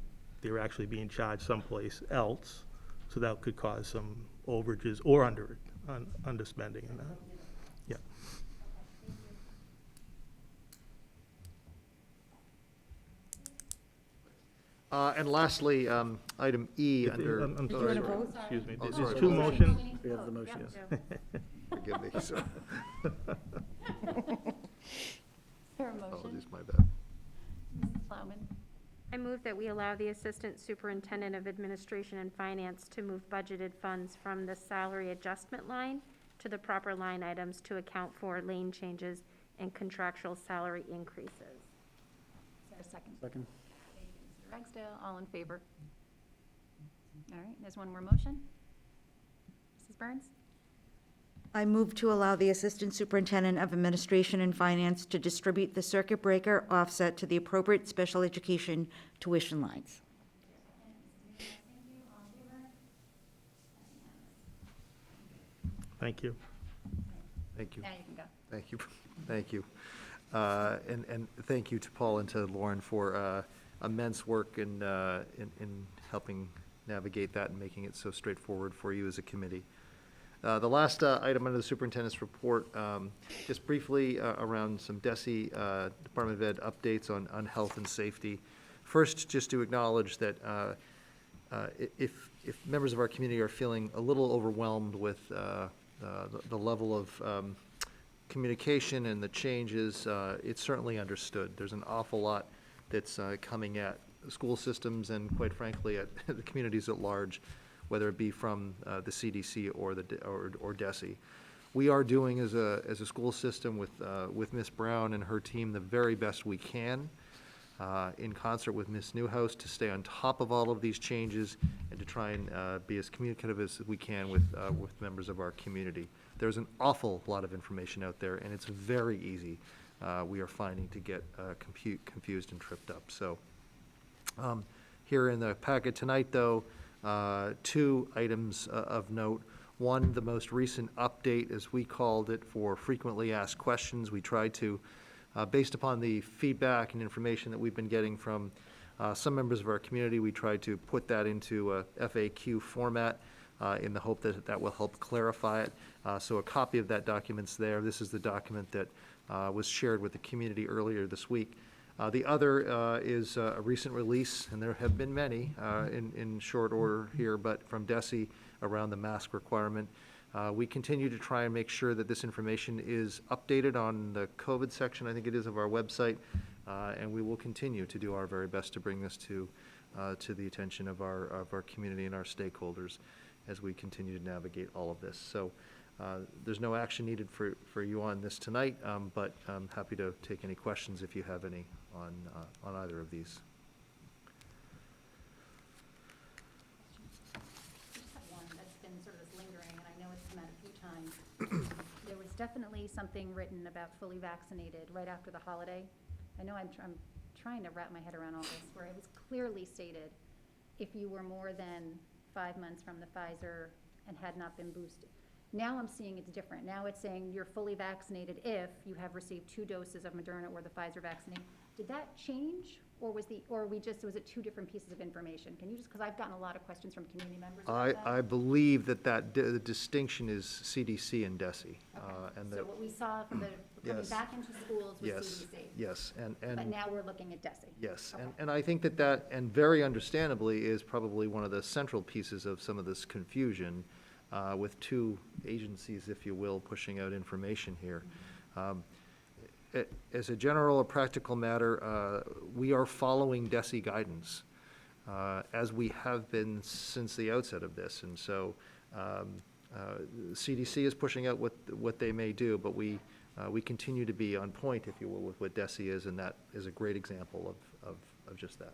they're actually being charged someplace else, so that could cause some overages or underspending in that. Yeah. And lastly, item E under. I'm you sorry, wanna vote? excuse me, Oh, there's sorry. two motions. We have the motions. Forgive me, sir. For a motion, Apologies, my bad. Mrs. Plowman? I move that we allow the Assistant Superintendent of Administration and Finance to move budgeted funds from the salary adjustment line to the proper line items to account for lane changes and contractual salary increases. Is there a second? Second? Thank you, Mr. Ragsdale, all in favor? All right, there's one more motion. Mrs. Burns? I move to allow the Assistant Superintendent of Administration and Finance to distribute the circuit breaker offset to the appropriate special education tuition lines. Thank you. Thank you. Now you can go. Thank you. Thank you. And thank you to Paul and to Lauren for immense work in helping navigate that and making it so straightforward for you as a committee. The last item under the superintendent's report, just briefly around some DESE Department of Ed updates on health and safety. First, just to acknowledge that if members of our community are feeling a little overwhelmed with the level of communication and the changes, it's certainly understood. There's an awful lot that's coming at school systems and, quite frankly, at the communities at large, whether it be from the CDC or DESE. We are doing as a school system with Ms. Brown and her team the very best we can, in concert with Ms. Newhouse, to stay on top of all of these changes and to try and be as communicative as we can with members of our community. There's an awful lot of information out there, and it's very easy, we are finding, to get confused and tripped up. So here in the packet tonight, though, 2 items of note. One, the most recent update, as we called it, for frequently asked questions. We tried to, based upon the feedback and information that we've been getting from some members of our community, we tried to put that into a FAQ format in the hope that that will help clarify it. So a copy of that document's there. This is the document that was shared with the community earlier this week. The other is a recent release, and there have been many in short order here, but from DESE around the mask requirement. We continue to try and make sure that this information is updated on the COVID section, I think it is, of our website, and we will continue to do our very best to bring this to the attention of our community and our stakeholders as we continue to navigate all of this. So there's no action needed for you on this tonight, but I'm happy to take any questions if you have any on either of these. I just have one that's been sort of lingering, and I know it's come out a few times. There was definitely something written about fully vaccinated right after the holiday. I know I'm trying to wrap my head around all this, where it was clearly stated if you were more than 5 months from the Pfizer and had not been boosted. Now I'm seeing it's different. Now it's saying you're fully vaccinated if you have received 2 doses of Moderna or the Pfizer vaccine. Did that change, or was it 2 different pieces of information? Can you just, because I've gotten a lot of questions from community members about that. I believe that the distinction is CDC and DESE. And So what we saw for the coming Yes. back into schools was Yes, CDC. yes, But now we're looking at DESE. yes, Okay. and I think that, and very understandably, is probably one of the central pieces of some of this confusion with 2 agencies, if you will, pushing out information here. As a general or practical matter, we are following DESE guidance, as we have been since the outset of this. And so CDC is pushing out what they may do, but we continue to be on point, if you will, with what DESE is, and that is a great example of just that.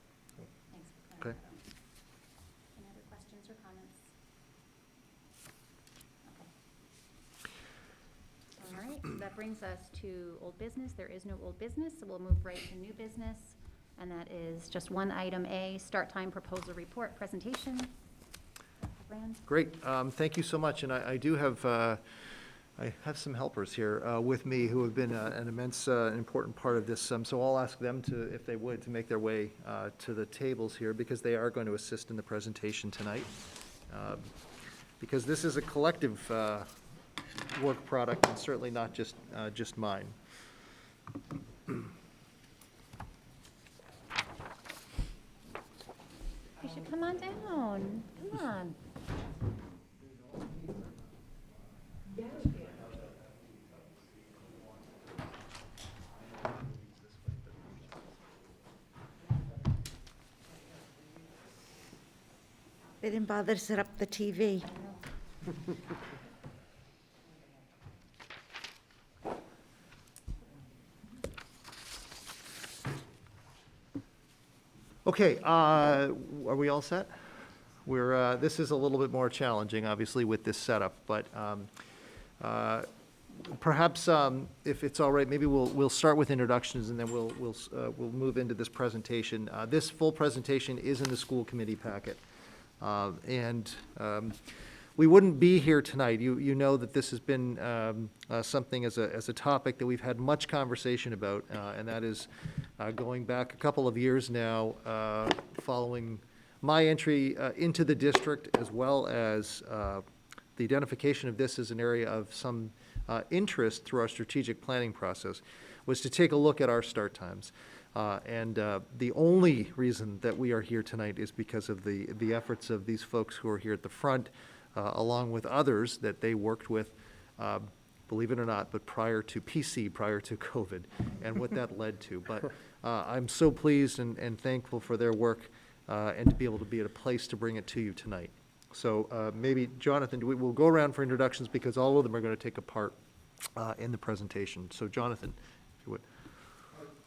Thanks for clearing Okay. that up. Any other questions or comments? Okay. All right, that brings us to old business. There is no old business, so we'll move right to new business. And that is just one item A, start time proposal report presentation. Rand? Great, thank you so much, and I do have, I have some helpers here with me who have been an immense, important part of this, so I'll ask them to, if they would, to make their way to the tables here, because they are going to assist in the presentation tonight. Because this is a collective work product, and certainly not just mine. You should come on down. Come on. They didn't bother to set up the TV. Okay, are we all set? This is a little bit more challenging, obviously, with this setup, but perhaps, if it's all right, maybe we'll start with introductions, and then we'll move into this presentation. This full presentation is in the school committee packet. And we wouldn't be here tonight. You know that this has been something as a topic that we've had much conversation about, and that is going back a couple of years now, following my entry into the district, as well as the identification of this as an area of some interest through our strategic planning process, was to take a look at our start times. And the only reason that we are here tonight is because of the efforts of these folks who are here at the front, along with others that they worked with, believe it or not, but prior to PC, prior to COVID, and what that led to. But I'm so pleased and thankful for their work, and to be able to be at a place to bring it to you tonight. So maybe, Jonathan, we'll go around for introductions, because all of them are going to take a part in the presentation. So Jonathan, if you would.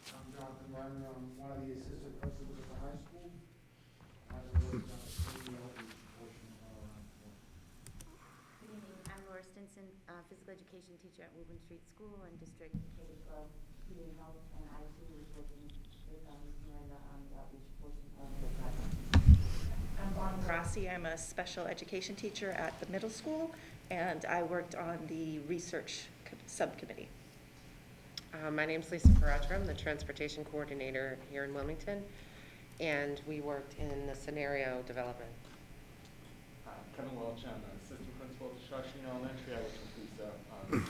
I'm Jonathan Martin. I'm one of the assistant principals at the high school. I was CEO of the portion of our Good evening, I'm Laura Stinson, physical education teacher at Woburn Street School and District K-12 Heating Health, and I too was working with Miranda on the outreach portion of the project. I'm Bonnie Grassi. I'm a special education teacher at the middle school, and I worked on the research subcommittee. My name's Lisa Paratra. I'm the transportation coordinator here in Wilmington, and we worked in the scenario development. Kevin Welch, I'm the assistant principal at Shawshene Elementary. I work with Lisa on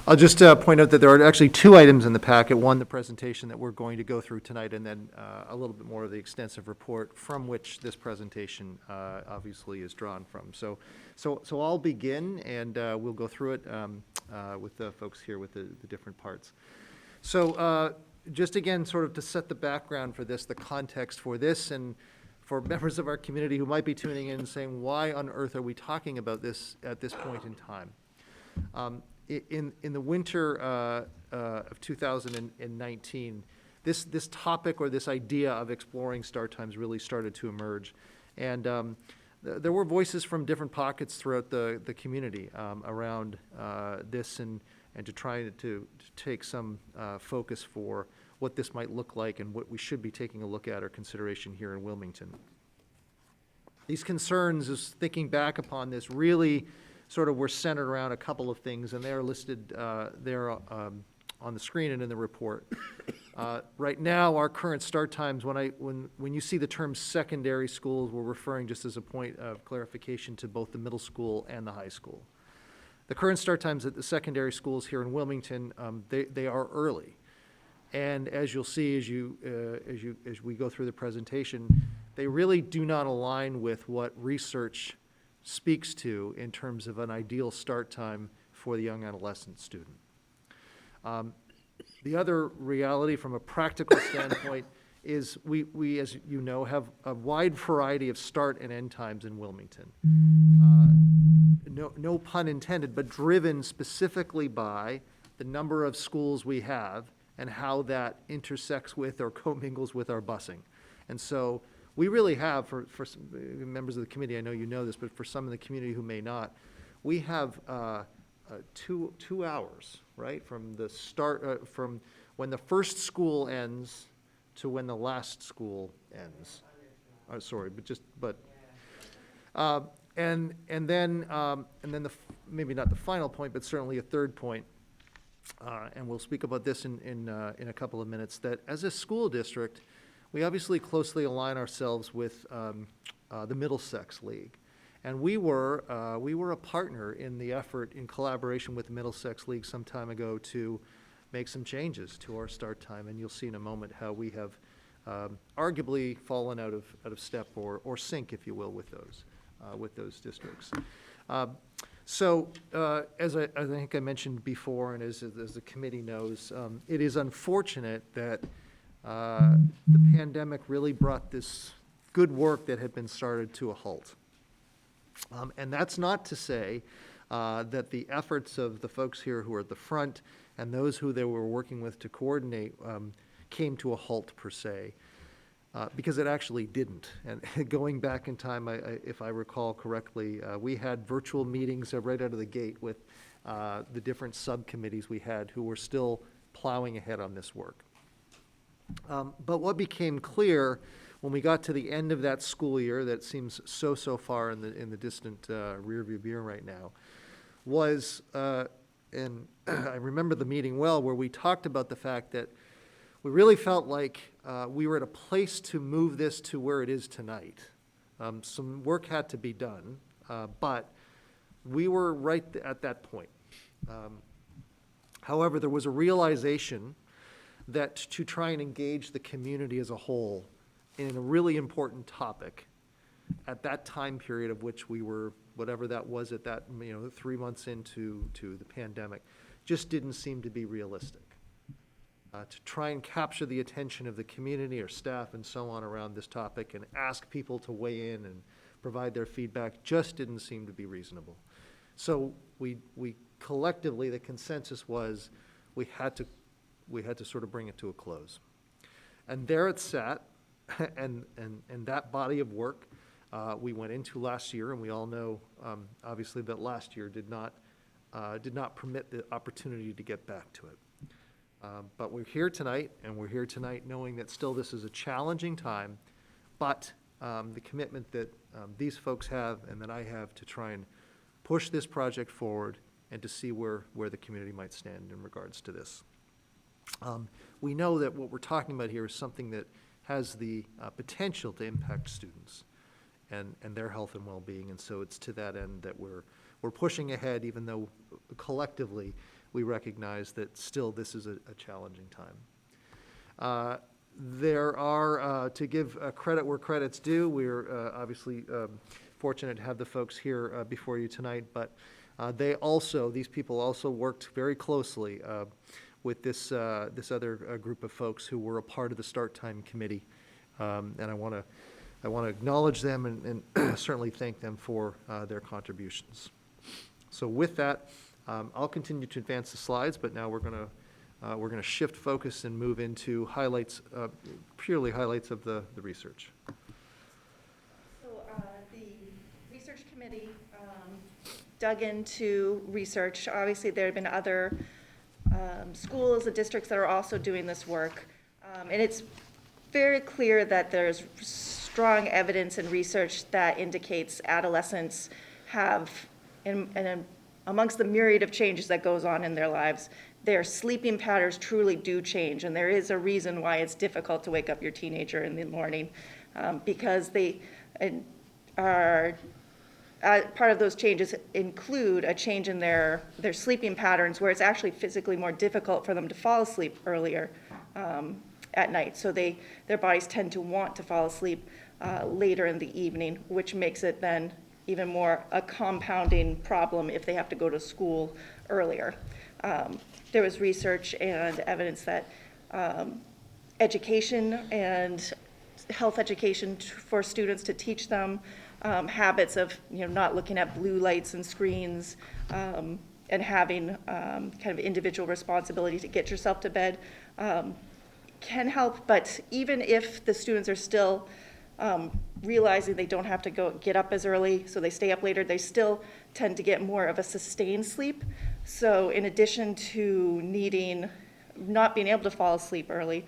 I'll just point out that there are actually two items in the packet. One, the presentation that we're going to go through tonight, and then a little bit more of the extensive report from which this presentation obviously is drawn from. So I'll begin, and we'll go through it with the folks here with the different parts. So just again, sort of to set the background for this, the context for this, and for members of our community who might be tuning in and saying, why on earth are we talking about this at this point in time? In the winter of 2019, this topic, or this idea of exploring start times, really started to emerge. And there were voices from different pockets throughout the community around this, and to try to take some focus for what this might look like and what we should be taking a look at or consideration here in Wilmington. These concerns, as thinking back upon this, really sort of were centered around a couple of things, and they're listed there on the screen and in the report. Right now, our current start times, when you see the term secondary schools, we're referring, just as a point of clarification, to both the middle school and the high school. The current start times at the secondary schools here in Wilmington, they are early. And as you'll see as we go through the presentation, they really do not align with what research speaks to in terms of an ideal start time for the young adolescent student. The other reality from a practical standpoint is we, as you know, have a wide variety of start and end times in Wilmington. No pun intended, but driven specifically by the number of schools we have and how that intersects with or commingles with our busing. And so we really have, for some members of the committee, I know you know this, but for some in the community who may not, we have 2 hours, right, from the start, from when the first school ends to when the last school ends. Sorry, and then maybe not the final point, but certainly a third point, and we'll speak about this in a couple of minutes, that as a school district, we obviously closely align ourselves with the Middlesex League. And we were a partner in the effort, in collaboration with the Middlesex League some time ago, to make some changes to our start time. And you'll see in a moment how we have arguably fallen out of step or sync, if you will, with those districts. So as I think I mentioned before, and as the committee knows, it is unfortunate that the pandemic really brought this good work that had been started to a halt. And that's not to say that the efforts of the folks here who are at the front and those who they were working with to coordinate came to a halt per se, because it actually didn't. And going back in time, if I recall correctly, we had virtual meetings right out of the gate with the different subcommittees we had who were still plowing ahead on this work. But what became clear when we got to the end of that school year, that seems so far in the distant rearview mirror right now, was, and I remember the meeting well, where we talked about the fact that we really felt like we were at a place to move this to where it is tonight. Some work had to be done, but we were right at that point. However, there was a realization that to try and engage the community as a whole in a really important topic at that time period of which we were, whatever that was at that, 3 months into the pandemic, just didn't seem to be realistic. To try and capture the attention of the community or staff and so on around this topic and ask people to weigh in and provide their feedback just didn't seem to be reasonable. So we collectively, the consensus was we had to sort of bring it to a close. And there it sat, and that body of work we went into last year, and we all know, obviously, that last year did not permit the opportunity to get back to it. But we're here tonight, and we're here tonight knowing that still this is a challenging time, but the commitment that these folks have and that I have to try and push this project forward and to see where the community might stand in regards to this. We know that what we're talking about here is something that has the potential to impact students and their health and well-being, and so it's to that end that we're pushing ahead, even though collectively we recognize that still this is a challenging time. There are, to give credit where credit's due, we're obviously fortunate to have the folks here before you tonight, but these people also worked very closely with this other group of folks who were a part of the Start Time Committee. And I want to acknowledge them and certainly thank them for their contributions. So with that, I'll continue to advance the slides, but now we're going to shift focus and move into highlights, purely highlights of the research. So the research committee dug into research. Obviously, there have been other schools and districts that are also doing this work, and it's very clear that there's strong evidence and research that indicates adolescents have, and amongst the myriad of changes that goes on in their lives, their sleeping patterns truly do change, and there is a reason why it's difficult to wake up your teenager in the morning, because they are, part of those changes include a change in their sleeping patterns where it's actually physically more difficult for them to fall asleep earlier at night. So their bodies tend to want to fall asleep later in the evening, which makes it then even more a compounding problem if they have to go to school earlier. There was research and evidence that education and health education for students to teach them habits of not looking at blue lights and screens and having kind of individual responsibility to get yourself to bed can help. But even if the students are still realizing they don't have to get up as early, so they stay up later, they still tend to get more of a sustained sleep. So in addition to not being able to fall asleep early,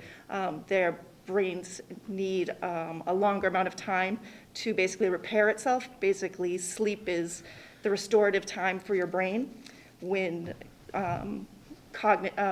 their brains need a longer amount of time to basically repair itself. Basically, sleep is the restorative time for your brain when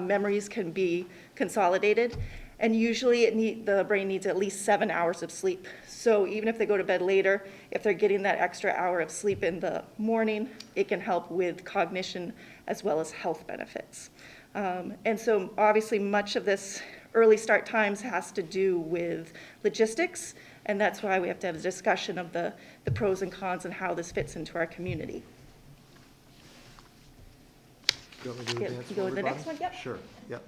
memories can be consolidated. And usually the brain needs at least 7 hours of sleep. So even if they go to bed later, if they're getting that extra hour of sleep in the morning, it can help with cognition as well as health benefits. And so obviously much of this early start times has to do with logistics, and that's why we have to have a discussion of the pros and cons and how this fits into our community. Do you want me to advance You go to the forward, next Bonnie? one? Yep. Sure, yep.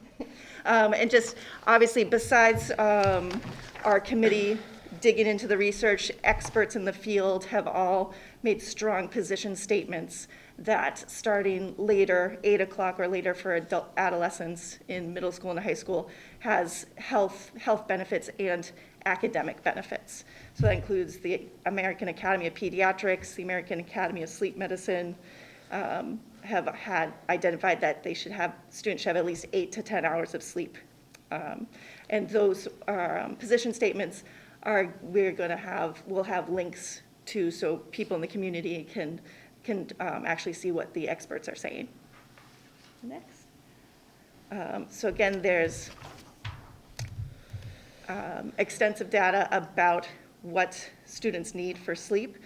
And just obviously besides our committee digging into the research, experts in the field have all made strong position statements that starting later, 8 o'clock or later for adolescents in middle school and high school, has health benefits and academic benefits. So that includes the American Academy of Pediatrics, the American Academy of Sleep Medicine, have had identified that students should have at least 8 to 10 hours of sleep. And those position statements we'll have links to, so people in the community can actually see what the experts are saying. Next. So again, there's extensive data about what students need for sleep.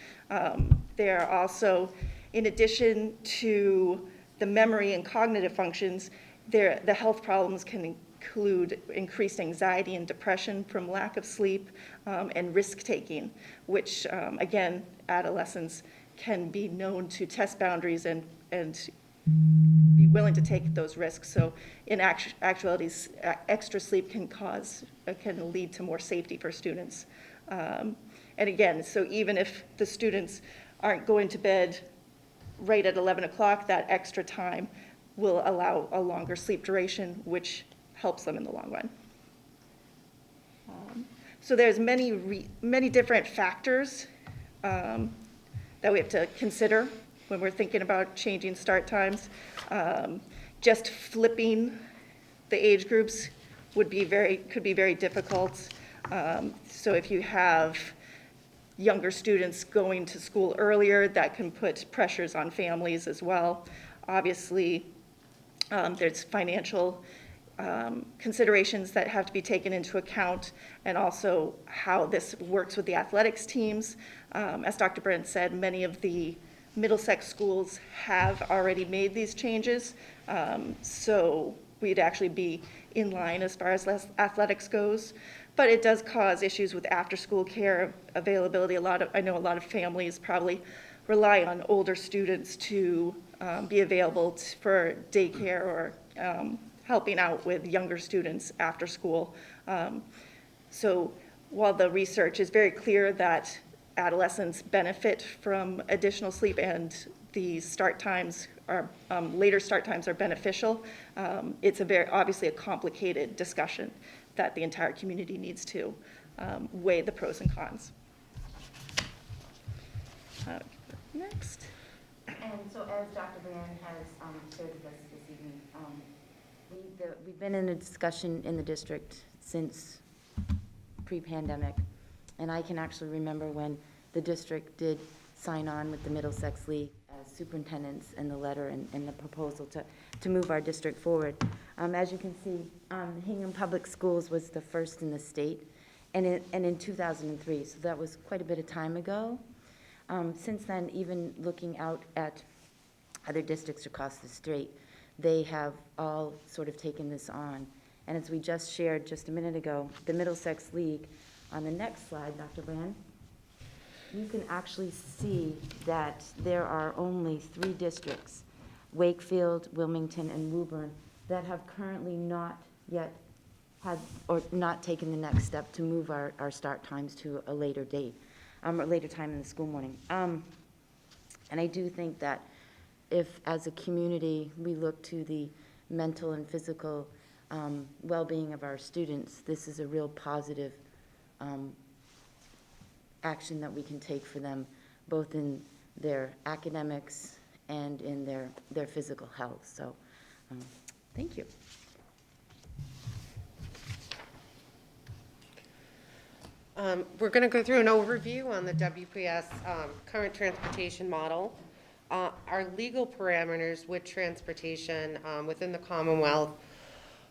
There are also, in addition to the memory and cognitive functions, the health problems can include increased anxiety and depression from lack of sleep, and risk-taking, which, again, adolescents can be known to test boundaries and be willing to take those risks. So in actuality, extra sleep can lead to more safety for students. And again, so even if the students aren't going to bed right at 11 o'clock, that extra time will allow a longer sleep duration, which helps them in the long run. So there's many different factors that we have to consider when we're thinking about changing start times. Just flipping the age groups could be very difficult. So if you have younger students going to school earlier, that can put pressures on families as well. Obviously, there's financial considerations that have to be taken into account, and also how this works with the athletics teams. As Dr. Brandt said, many of the Middlesex schools have already made these changes, so we'd actually be in line as far as athletics goes. But it does cause issues with after-school care availability. I know a lot of families probably rely on older students to be available for daycare or helping out with younger students after school. So while the research is very clear that adolescents benefit from additional sleep and the start times are, later start times are beneficial, it's obviously a complicated discussion that the entire community needs to weigh the pros and cons. Next. And so as Dr. Brand has shared with us this evening, we've been in a discussion in the district since pre-pandemic, and I can actually remember when the district did sign on with the Middlesex League as superintendents and the letter and the proposal to move our district forward. As you can see, Hingham Public Schools was the first in the state, and in 2003, so that was quite a bit of time ago. Since then, even looking out at other districts across the state, they have all sort of taken this on. And as we just shared just a minute ago, the Middlesex League, on the next slide, Dr. Brand, you can actually see that there are only 3 districts, Wakefield, Wilmington, and Woburn, that have currently not yet had, or not taken the next step to move our start times to a later date, or later time in the school morning. And I do think that if, as a community, we look to the mental and physical well-being of our students, this is a real positive action that we can take for them, both in their academics and in their physical health. So, thank you. We're going to go through an overview on the WPS current transportation model. Our legal parameters with transportation within the Commonwealth,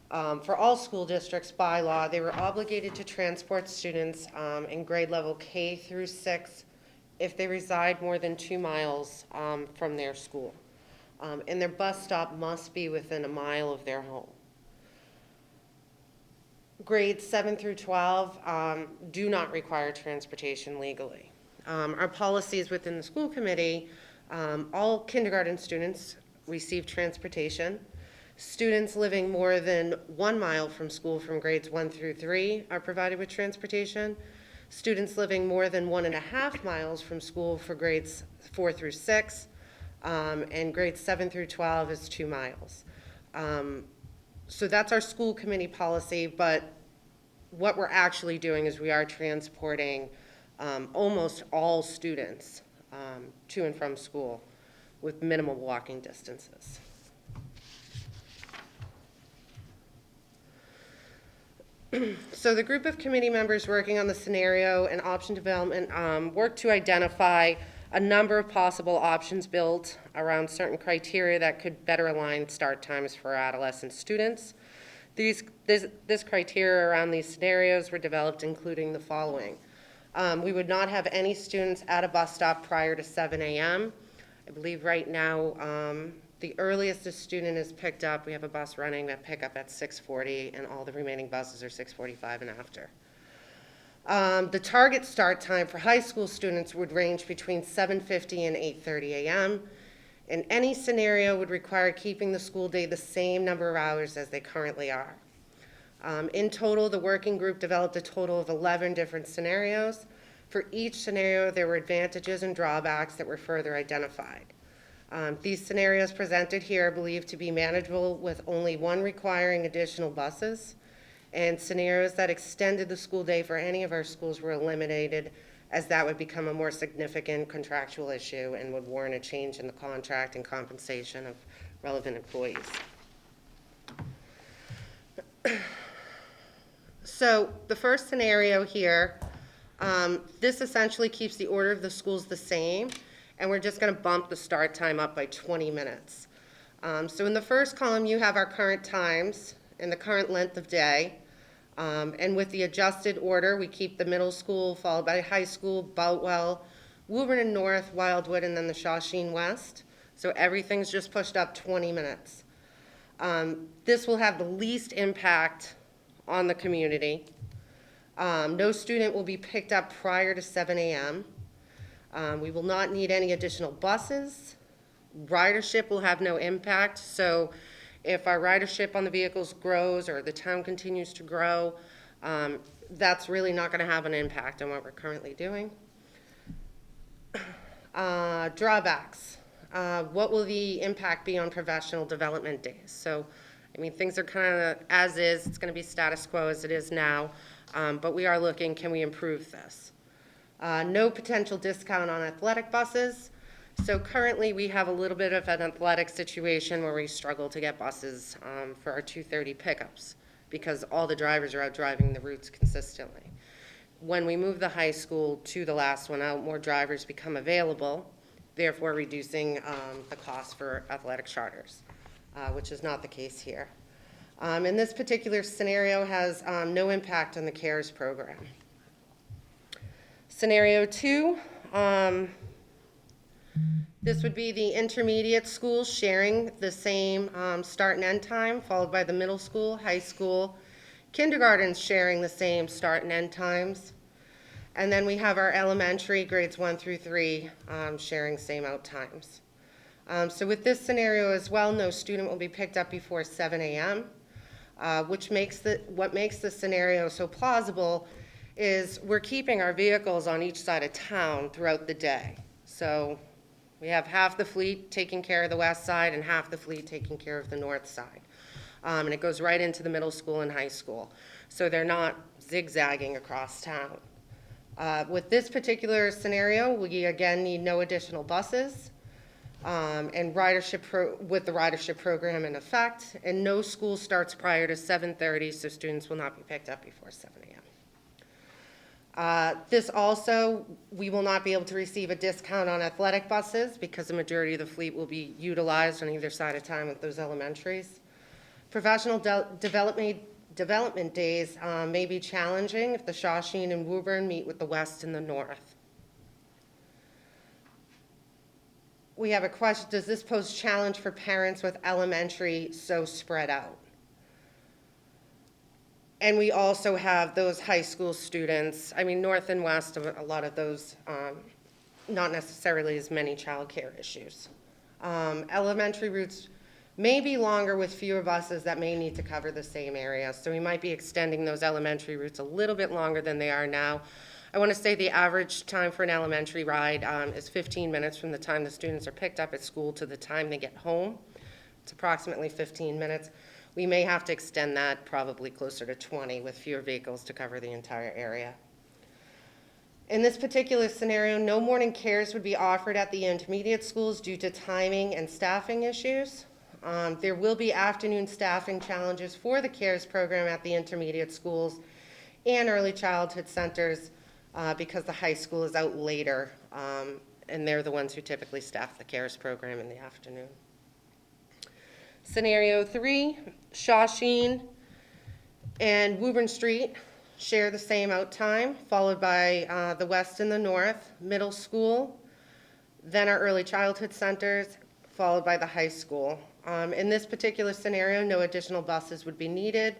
for all school districts by law, they were obligated to transport students in grade level K through 6 if they reside more than 2 miles from their school. And their bus stop must be within a mile of their home. Grades 7 through 12 do not require transportation legally. Our policies within the school committee, all kindergarten students receive transportation. Students living more than 1 mile from school from grades 1 through 3 are provided with transportation. Students living more than 1.5 miles from school for grades 4 through 6, and grades 7 through 12 is 2 miles. So that's our school committee policy, but what we're actually doing is we are transporting almost all students to and from school with minimal walking distances. So the group of committee members working on the scenario and option development worked to identify a number of possible options built around certain criteria that could better align start times for adolescent students. This criteria around these scenarios were developed including the following. We would not have any students at a bus stop prior to 7 a.m. I believe right now the earliest a student is picked up, we have a bus running that pick up at 6:40, and all the remaining buses are 6:45 and after. The target start time for high school students would range between 7:50 and 8:30 a.m. And any scenario would require keeping the school day the same number of hours as they currently are. In total, the working group developed a total of 11 different scenarios. For each scenario, there were advantages and drawbacks that were further identified. These scenarios presented here are believed to be manageable with only one requiring additional buses, and scenarios that extended the school day for any of our schools were eliminated, as that would become a more significant contractual issue and would warrant a change in the contract and compensation of relevant employees. So the first scenario here, this essentially keeps the order of the schools the same, and we're just going to bump the start time up by 20 minutes. So in the first column, you have our current times and the current length of day. And with the adjusted order, we keep the middle school, followed by high school, Boutwell, Wilmington North, Wildwood, and then the Shawshene West. So everything's just pushed up 20 minutes. This will have the least impact on the community. No student will be picked up prior to 7 a.m. We will not need any additional buses. Ridership will have no impact. So if our ridership on the vehicles grows or the town continues to grow, that's really not going to have an impact on what we're currently doing. Drawbacks. What will the impact be on professional development days? So, I mean, things are kind of as is. It's going to be status quo as it is now, but we are looking, can we improve this? No potential discount on athletic buses. So currently we have a little bit of an athletic situation where we struggle to get buses for our 2:30 pickups because all the drivers are out driving the routes consistently. When we move the high school to the last one out, more drivers become available, therefore reducing the cost for athletic charters, which is not the case here. And this particular scenario has no impact on the CARES program. Scenario 2, this would be the intermediate schools sharing the same start and end time, followed by the middle school, high school, kindergartens sharing the same start and end times. And then we have our elementary, grades 1 through 3, sharing same out times. So with this scenario as well, no student will be picked up before 7 a.m., what makes the scenario so plausible is we're keeping our vehicles on each side of town throughout the day. So we have half the fleet taking care of the west side and half the fleet taking care of the north side. And it goes right into the middle school and high school. So they're not zigzagging across town. With this particular scenario, we again need no additional buses and with the ridership program in effect, and no school starts prior to 7:30, so students will not be picked up before 7 a.m. This also, we will not be able to receive a discount on athletic buses because the majority of the fleet will be utilized on either side of town with those elementaries. Professional development days may be challenging if the Shawshene and Woburn meet with the west and the north. We have a question, does this pose challenge for parents with elementary so spread out? And we also have those high school students, I mean, north and west, a lot of those, not necessarily as many childcare issues. Elementary routes may be longer with fewer buses that may need to cover the same area. So we might be extending those elementary routes a little bit longer than they are now. I want to say the average time for an elementary ride is 15 minutes from the time the students are picked up at school to the time they get home. It's approximately 15 minutes. We may have to extend that probably closer to 20 with fewer vehicles to cover the entire area. In this particular scenario, no morning cares would be offered at the intermediate schools due to timing and staffing issues. There will be afternoon staffing challenges for the CARES program at the intermediate schools and early childhood centers because the high school is out later, and they're the ones who typically staff the CARES program in the afternoon. Scenario 3, Shawsheen and Woburn Street share the same out time, followed by the west and the north, middle school, then our early childhood centers, followed by the high school. In this particular scenario, no additional buses would be needed.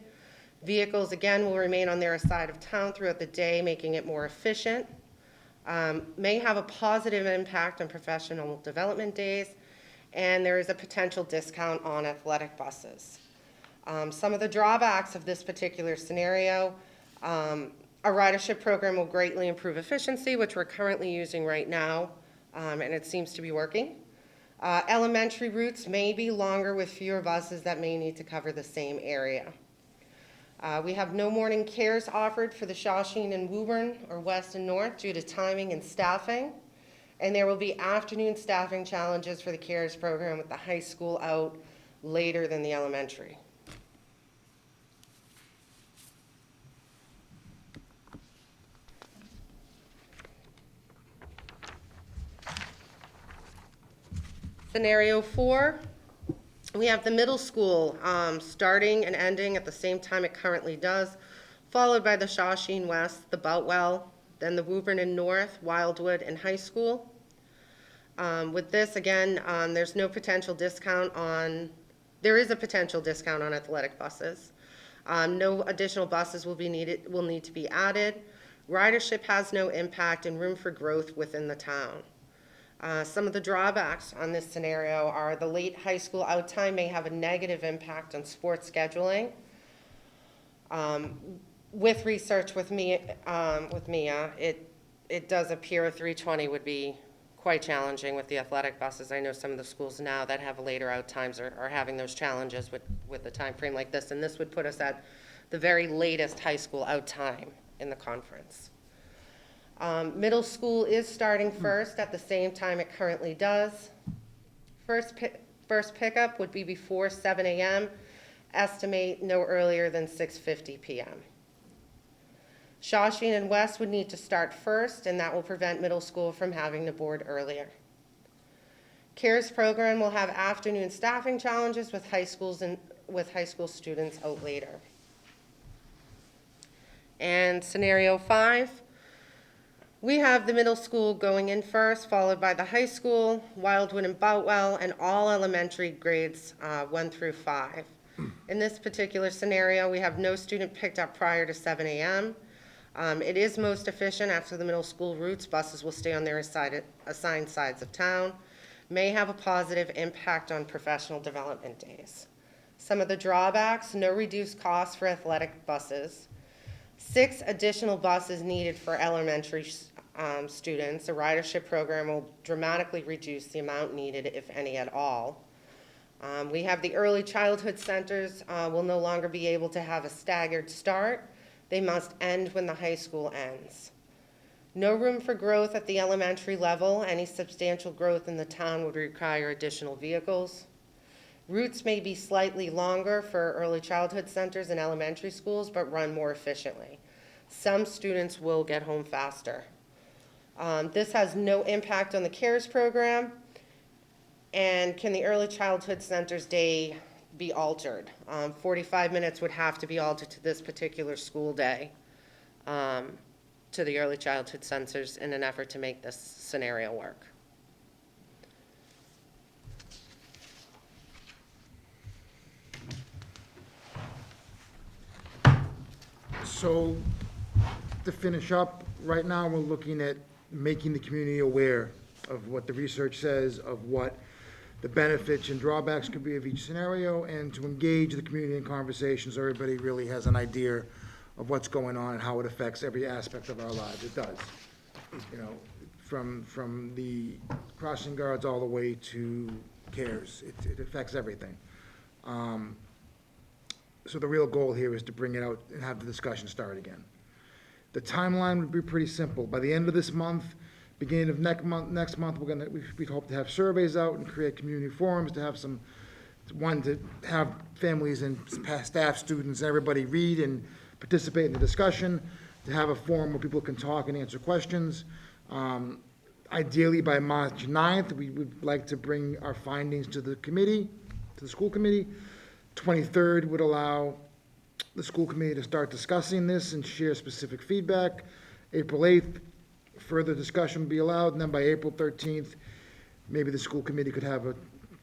Vehicles, again, will remain on their side of town throughout the day, making it more efficient. May have a positive impact on professional development days, and there is a potential discount on athletic buses. Some of the drawbacks of this particular scenario, a ridership program will greatly improve efficiency, which we're currently using right now, and it seems to be working. Elementary routes may be longer with fewer buses that may need to cover the same area. We have no morning cares offered for the Shawsheen and Woburn or west and north due to timing and staffing. And there will be afternoon staffing challenges for the CARES program with the high school out later than the elementary. Scenario 4, we have the middle school starting and ending at the same time it currently does, followed by the Shawsheen West, the Boutwell, then the Woburn and North, Wildwood, and high school. With this, again, there's no potential discount on, there is a potential discount on athletic buses. No additional buses will need to be added. Ridership has no impact and room for growth within the town. Some of the drawbacks on this scenario are the late high school out time may have a negative impact on sports scheduling. With research with Mia, it does appear a 3:20 would be quite challenging with the athletic buses. I know some of the schools now that have later out times are having those challenges with a time frame like this, and this would put us at the very latest high school out time in the conference. Middle school is starting first at the same time it currently does. First pickup would be before 7 a.m., estimate no earlier than 6:50 p.m. Shawsheen and West would need to start first, and that will prevent middle school from having to board earlier. CARES program will have afternoon staffing challenges with high school students out later. And scenario 5, we have the middle school going in first, followed by the high school, Wildwood and Boutwell, and all elementary grades 1 through 5. In this particular scenario, we have no student picked up prior to 7 a.m. It is most efficient after the middle school routes. Buses will stay on their assigned sides of town. May have a positive impact on professional development days. Some of the drawbacks, no reduced costs for athletic buses. 6 additional buses needed for elementary students. A ridership program will dramatically reduce the amount needed, if any at all. We have the early childhood centers will no longer be able to have a staggered start. They must end when the high school ends. No room for growth at the elementary level. Any substantial growth in the town would require additional vehicles. Routes may be slightly longer for early childhood centers and elementary schools, but run more efficiently. Some students will get home faster. This has no impact on the CARES program. And can the early childhood center's day be altered? 45 minutes would have to be altered to this particular school day to the early childhood centers in an effort to make this scenario work. So, to finish up, right now, we're looking at making the community aware of what the research says, of what the benefits and drawbacks could be of each scenario, and to engage the community in conversations so everybody really has an idea of what's going on and how it affects every aspect of our lives. It does. You know, from the crossing guards all the way to CARES. It affects everything. So the real goal here is to bring it out and have the discussion start again. The timeline would be pretty simple. By the end of this month, beginning of next month, we hope to have surveys out and create community forums to have some one, to have families and staff, students, everybody read and participate in the discussion, to have a forum where people can talk and answer questions. Ideally, by March 9th, we would like to bring our findings to the committee, to the school committee. 23rd would allow the school committee to start discussing this and share specific feedback. April 8th, further discussion would be allowed, and then by April 13th, maybe the school committee could have a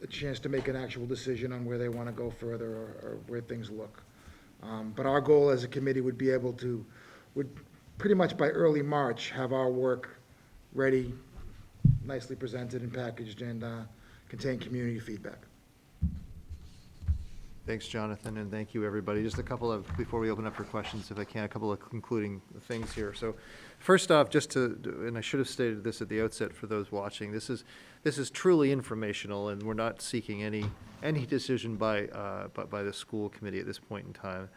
chance to make an actual decision on where they want to go further or where things look. But our goal as a committee would be able to, would pretty much by early March, have our work ready, nicely presented and packaged, and contain community feedback. Thanks, Jonathan, and thank you, everybody. Just a couple of, before we open up for questions, if I can, a couple of concluding things here. So first off, just to, and I should have stated this at the outset for those watching, this is truly informational, and we're not seeking any decision by the school committee at this point in time.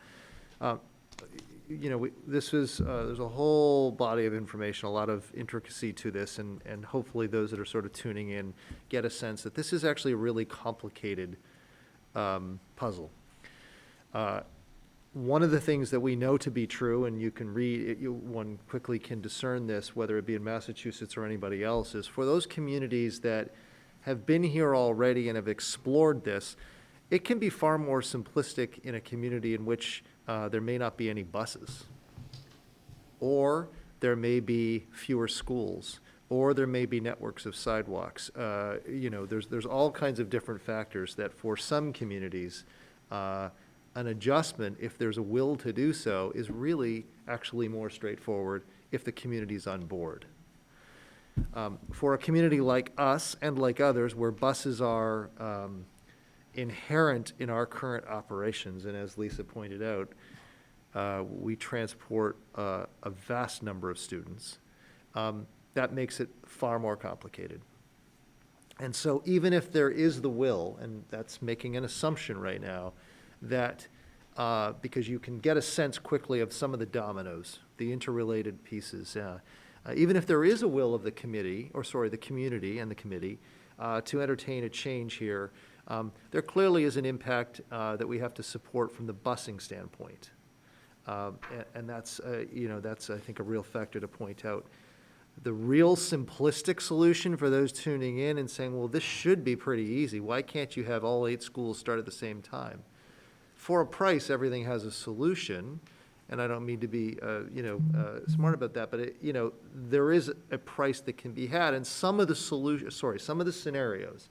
You know, there's a whole body of information, a lot of intricacy to this, and hopefully those that are sort of tuning in get a sense that this is actually a really complicated puzzle. One of the things that we know to be true, and you can read, one quickly can discern this, whether it be in Massachusetts or anybody else, is for those communities that have been here already and have explored this, it can be far more simplistic in a community in which there may not be any buses, or there may be fewer schools, or there may be networks of sidewalks. You know, there's all kinds of different factors that for some communities, an adjustment, if there's a will to do so, is really actually more straightforward if the community's on board. For a community like us and like others, where buses are inherent in our current operations, and as Lisa pointed out, we transport a vast number of students. That makes it far more complicated. And so even if there is the will, and that's making an assumption right now, that because you can get a sense quickly of some of the dominoes, the interrelated pieces, even if there is a will of the committee, or sorry, the community and the committee, to entertain a change here, there clearly is an impact that we have to support from the busing standpoint. And that's, you know, that's, I think, a real factor to point out. The real simplistic solution for those tuning in and saying, well, this should be pretty easy. Why can't you have all 8 schools start at the same time? For a price, everything has a solution, and I don't mean to be, smart about that, but you know, there is a price that can be had, and some of the some of the scenarios,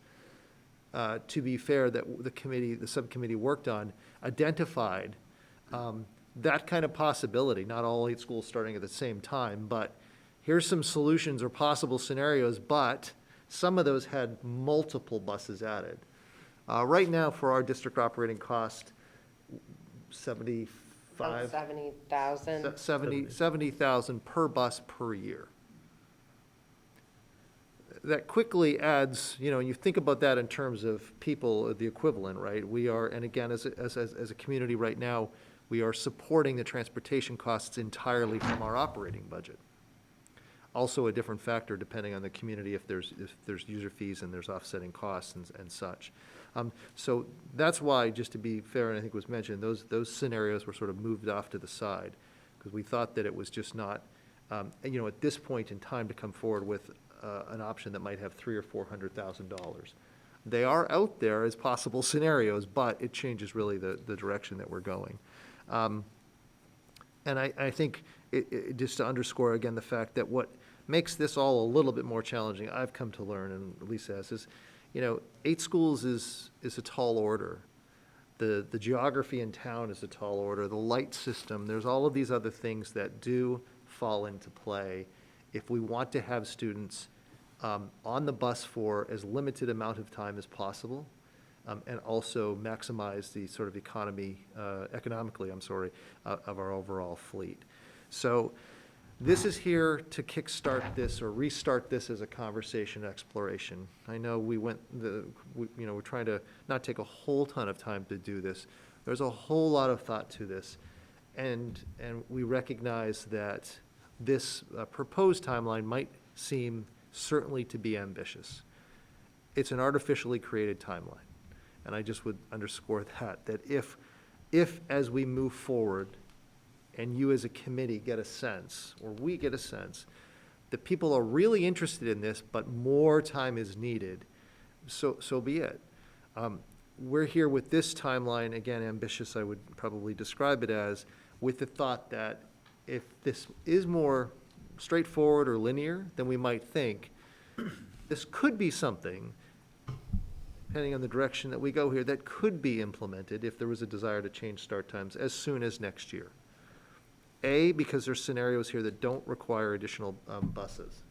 to be fair, that the subcommittee worked on, identified that kind of possibility, not all 8 schools starting at the same time, but here's some solutions or possible scenarios, but some of those had multiple buses added. Right now, for our district operating cost, 70,000 per bus per year. That quickly adds, you know, you think about that in terms of people, the equivalent, right? We are, and again, as a community right now, we are supporting the transportation costs entirely from our operating budget. Also a different factor depending on the community, if there's user fees and there's offsetting costs and such. So that's why, just to be fair, and I think was mentioned, those scenarios were sort of moved off to the side, because we thought that it was just not, you know, at this point in time to come forward with an option that might have $300,000 or $400,000. They are out there as possible scenarios, but it changes really the direction that we're going. And I think, just to underscore again the fact that what makes this all a little bit more challenging, I've come to learn, and Lisa has, is, you know, 8 schools is a tall order. The geography in town is a tall order. The light system, there's all of these other things that do fall into play if we want to have students on the bus for as limited amount of time as possible, and also maximize the sort of economically, of our overall fleet. So this is here to kickstart this or restart this as a conversation exploration. I know we're trying to not take a whole ton of time to do this. There's a whole lot of thought to this, and we recognize that this proposed timeline might seem certainly to be ambitious. It's an artificially created timeline. and I just would underscore that if as we move forward, and you as a committee get a sense, or we get a sense, that people are really interested in this, but more time is needed, so be it. We're here with this timeline, again, ambitious, I would probably describe it as, with the thought that if this is more straightforward or linear than we might think, this could be something, depending on the direction that we go here, that could be implemented if there was a desire to change start times as soon as next year. A, because there's scenarios here that don't require additional buses.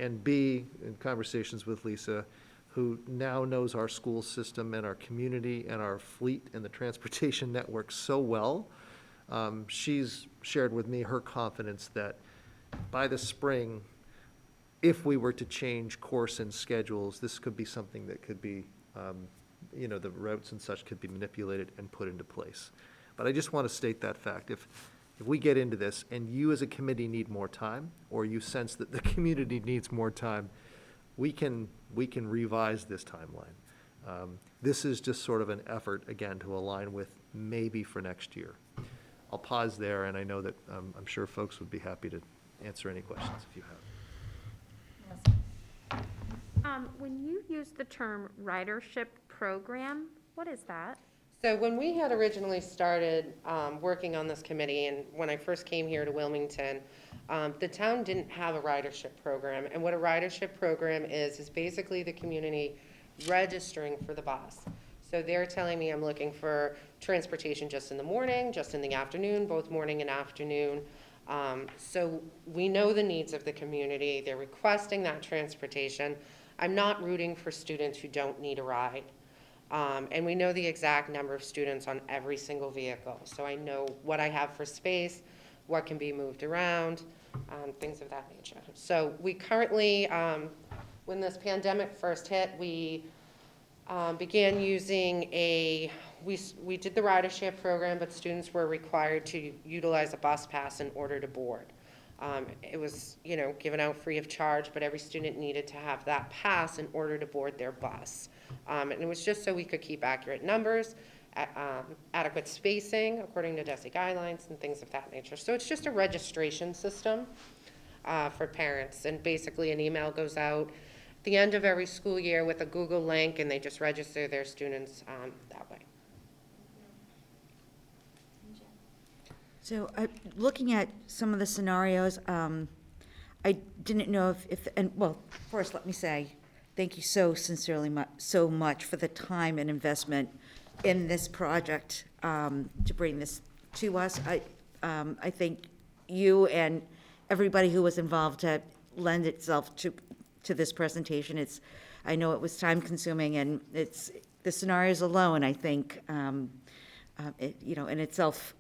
And B, in conversations with Lisa, who now knows our school system and our community and our fleet and the transportation network so well, she's shared with me her confidence that by the spring, if we were to change course and schedules, this could be something that could be, the routes and such could be manipulated and put into place. But I just want to state that fact. If we get into this and you as a committee need more time, or you sense that the community needs more time, we can revise this timeline. This is just sort of an effort, again, to align with maybe for next year. I'll pause there, and I know that I'm sure folks would be happy to answer any questions if you have. When you use the term ridership program, what is that? So when we had originally started working on this committee, and when I first came here to Wilmington, the town didn't have a ridership program. And what a ridership program is basically the community registering for the bus. So they're telling me I'm looking for transportation just in the morning, just in the afternoon, both morning and afternoon. So we know the needs of the community. They're requesting that transportation. I'm not rooting for students who don't need a ride. And we know the exact number of students on every single vehicle. So I know what I have for space, what can be moved around, things of that nature. So we currently, when this pandemic first hit, we began using we did the ridership program, but students were required to utilize a bus pass in order to board. It was, given out free of charge, but every student needed to have that pass in order to board their bus. And it was just so we could keep accurate numbers, adequate spacing according to DESE guidelines and things of that nature. So it's just a registration system for parents, and basically an email goes out at the end of every school year with a Google link, and they just register their students that way. So, looking at some of the scenarios, I didn't know first let me say, thank you so sincerely so much for the time and investment in this project to bring this to us. I think you and everybody who was involved to lend itself to this presentation. I know it was time consuming, and it's the scenarios alone, I think, in itself,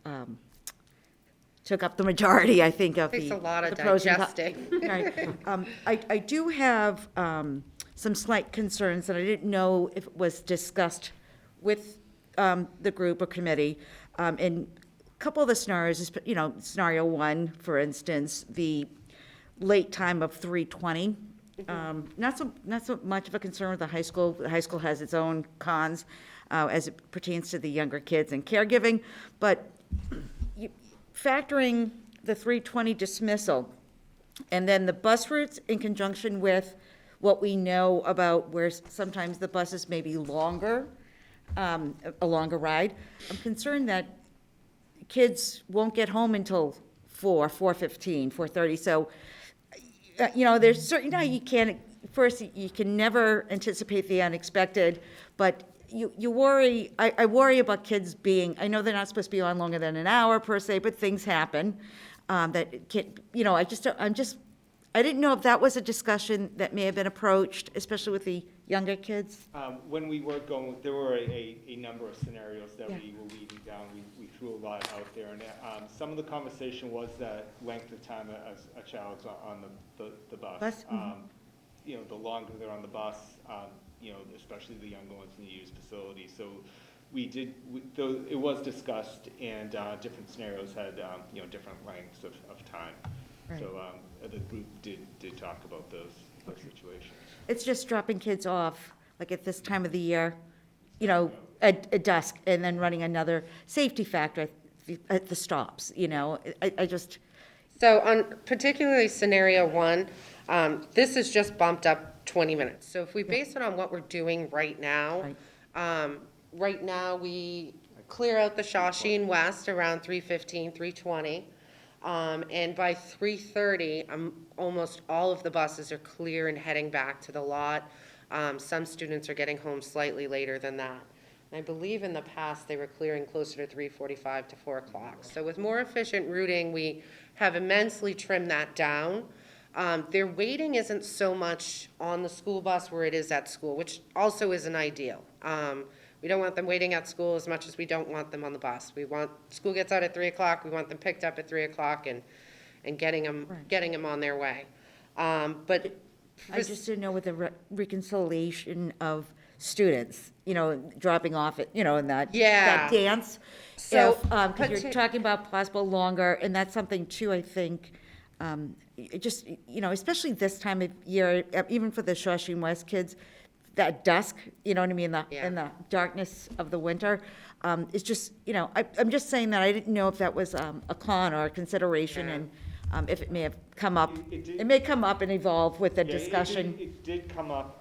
took up the majority, I think, of Takes a lot of the pros and digesting. Right. I do have some slight concerns that I didn't know if it was discussed with the group or committee. In a couple of the scenarios, scenario one, for instance, the late time of 3:20. Not so much of a concern with the high school. The high school has its own cons as it pertains to the younger kids and caregiving, but factoring the 3:20 dismissal and then the bus routes in conjunction with what we know about where sometimes the buses may be longer, a longer ride, I'm concerned that kids won't get home until 4:15, 4:30. So, there's certain, you can never anticipate the unexpected, but you worry, I worry about kids I know they're not supposed to be on longer than an hour per se, but things happen, that can't, I didn't know if that was a discussion that may have been approached, especially with the younger kids. When we were going, there were a number of scenarios that we were weeding down. We threw a lot out there, and some of the conversation was that length of time a child's on the bus. The longer they're on the bus, especially the younger ones in the used facility. So it was discussed, and different scenarios had, different lengths of time. Right. So the group did talk about those situations. It's just dropping kids off, like at this time of the year, at dusk and then running another safety factor at the stops, you know? I just, So on particularly scenario one, this is just bumped up 20 minutes. So if we base it on what we're doing right now, right now we clear out the Shawshene West around 3:15, 3:20. And by 3:30, almost all of the buses are clear and heading back to the lot. Some students are getting home slightly later than that. And I believe in the past, they were clearing closer to 3:45 to 4 o'clock. So with more efficient routing, we have immensely trimmed that down. Their waiting isn't so much on the school bus where it is at school, which also isn't ideal. We don't want them waiting at school as much as we don't want them on the bus. We want, school gets out at 3 o'clock, we want them picked up at 3 o'clock and getting them on their way. But I just didn't know with the reconciliation of students, you know, dropping off at, you know, in that, that dance. So, Because you're talking about possible longer, and that's something too, I think, just, you know, especially this time of year, even for the Shawshene West kids, that dusk, you know what I mean, in the darkness of the winter, it's just, you know, I'm just saying that I didn't know if that was a con or a consideration, and if it may have come up. It may come up and evolve with the discussion. It did come up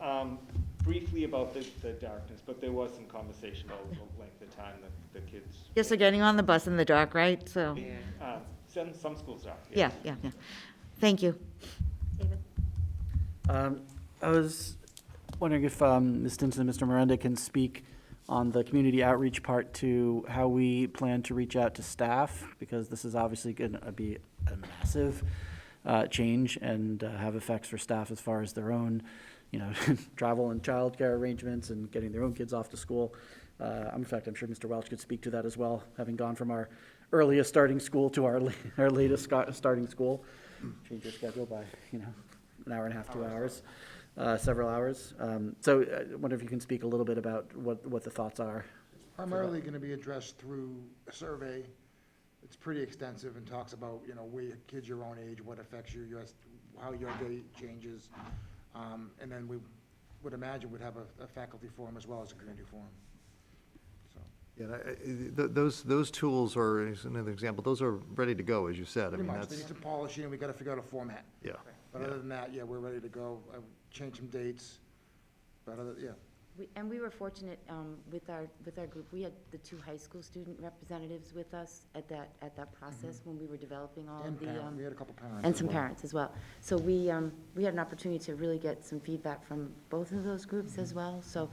briefly about the darkness, but there was some conversation about the length of time that the kids. Yes, they're getting on the bus in the dark, right? So, Some schools are. yeah. Thank you. David? I was wondering if Ms. Stinson and Mr. Miranda can speak on the community outreach part to how we plan to reach out to staff, because this is obviously going to be a massive change and have effects for staff as far as their own, you know, travel and childcare arrangements and getting their own kids off to school. In fact, I'm sure Mr. Welch could speak to that as well, having gone from our earliest starting school to our latest starting school. Change your schedule by, you know, an hour and a half, 2 hours, several hours. So I wonder if you can speak a little bit about what the thoughts are. Primarily going to be addressed through a survey. It's pretty extensive and talks about, you know, where your kids your own age, what affects you, how your day changes. And then we would imagine would have a faculty forum as well as a community forum. So. Yeah, those tools are, as another example, those are ready to go, as you said. Pretty I mean, much. They need some polishing, and we got to figure out a format. Yeah. But other than that, yeah, we're ready to go. I would change some dates. But yeah. And we were fortunate with our group. We had the 2 high school student representatives with us at that process when we were developing all of the. We had a couple parents. And some parents as well. So we had an opportunity to really get some feedback from both of those groups as well. So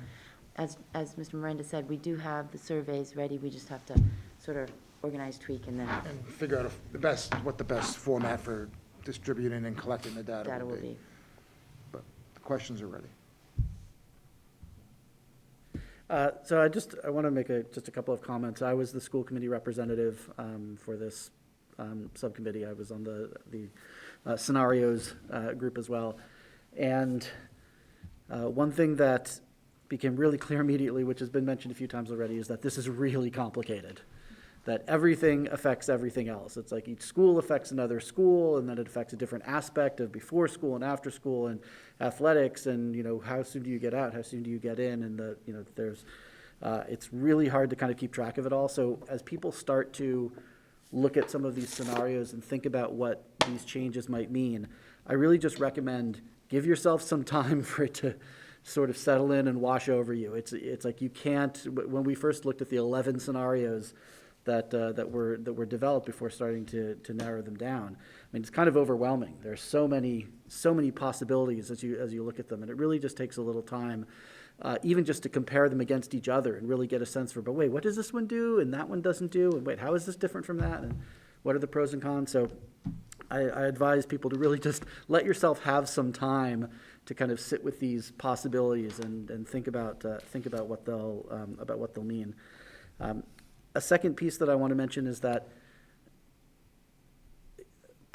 as Mr. Miranda said, we do have the surveys ready. We just have to sort of organize, tweak, and then. And figure out what the best format for distributing and collecting the data will be. But the questions are ready. So I want to make just a couple of comments. I was the school committee representative for this subcommittee. I was on the scenarios group as well. And one thing that became really clear immediately, which has been mentioned a few times already, is that this is really complicated. That everything affects everything else. It's like each school affects another school, and then it affects a different aspect of before school and after school and athletics, and, you know, how soon do you get out, how soon do you get in, and it's really hard to kind of keep track of it all. So as people start to look at some of these scenarios and think about what these changes might mean, I really just recommend give yourself some time for it to sort of settle in and wash over you. It's like you can't, when we first looked at the 11 scenarios that were developed before starting to narrow them down. I mean, it's kind of overwhelming. There's so many possibilities as you look at them, and it really just takes a little time, even just to compare them against each other and really get a sense for, but wait, what does this one do and that one doesn't do, and wait, how is this different from that, and what are the pros and cons? So I advise people to really just let yourself have some time to kind of sit with these possibilities and think about what they'll mean. A second piece that I want to mention is that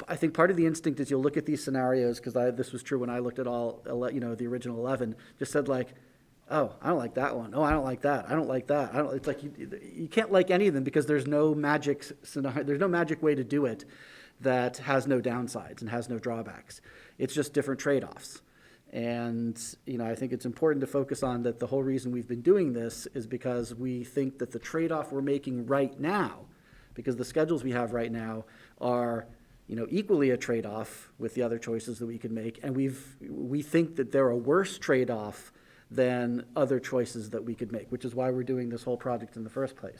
I think part of the instinct is you'll look at these scenarios, because this was true when I looked at the original 11, just said like, oh, I don't like that one. Oh, I don't like that. I don't like that. It's like you can't like any of them because there's no magic scenario. There's no magic way to do it that has no downsides and has no drawbacks. It's just different trade-offs. And, I think it's important to focus on that the whole reason we've been doing this is because we think that the trade-off we're making right now, because the schedules we have right now are, equally a trade-off with the other choices that we could make, and we think that they're a worse trade-off than other choices that we could make, which is why we're doing this whole project in the first place.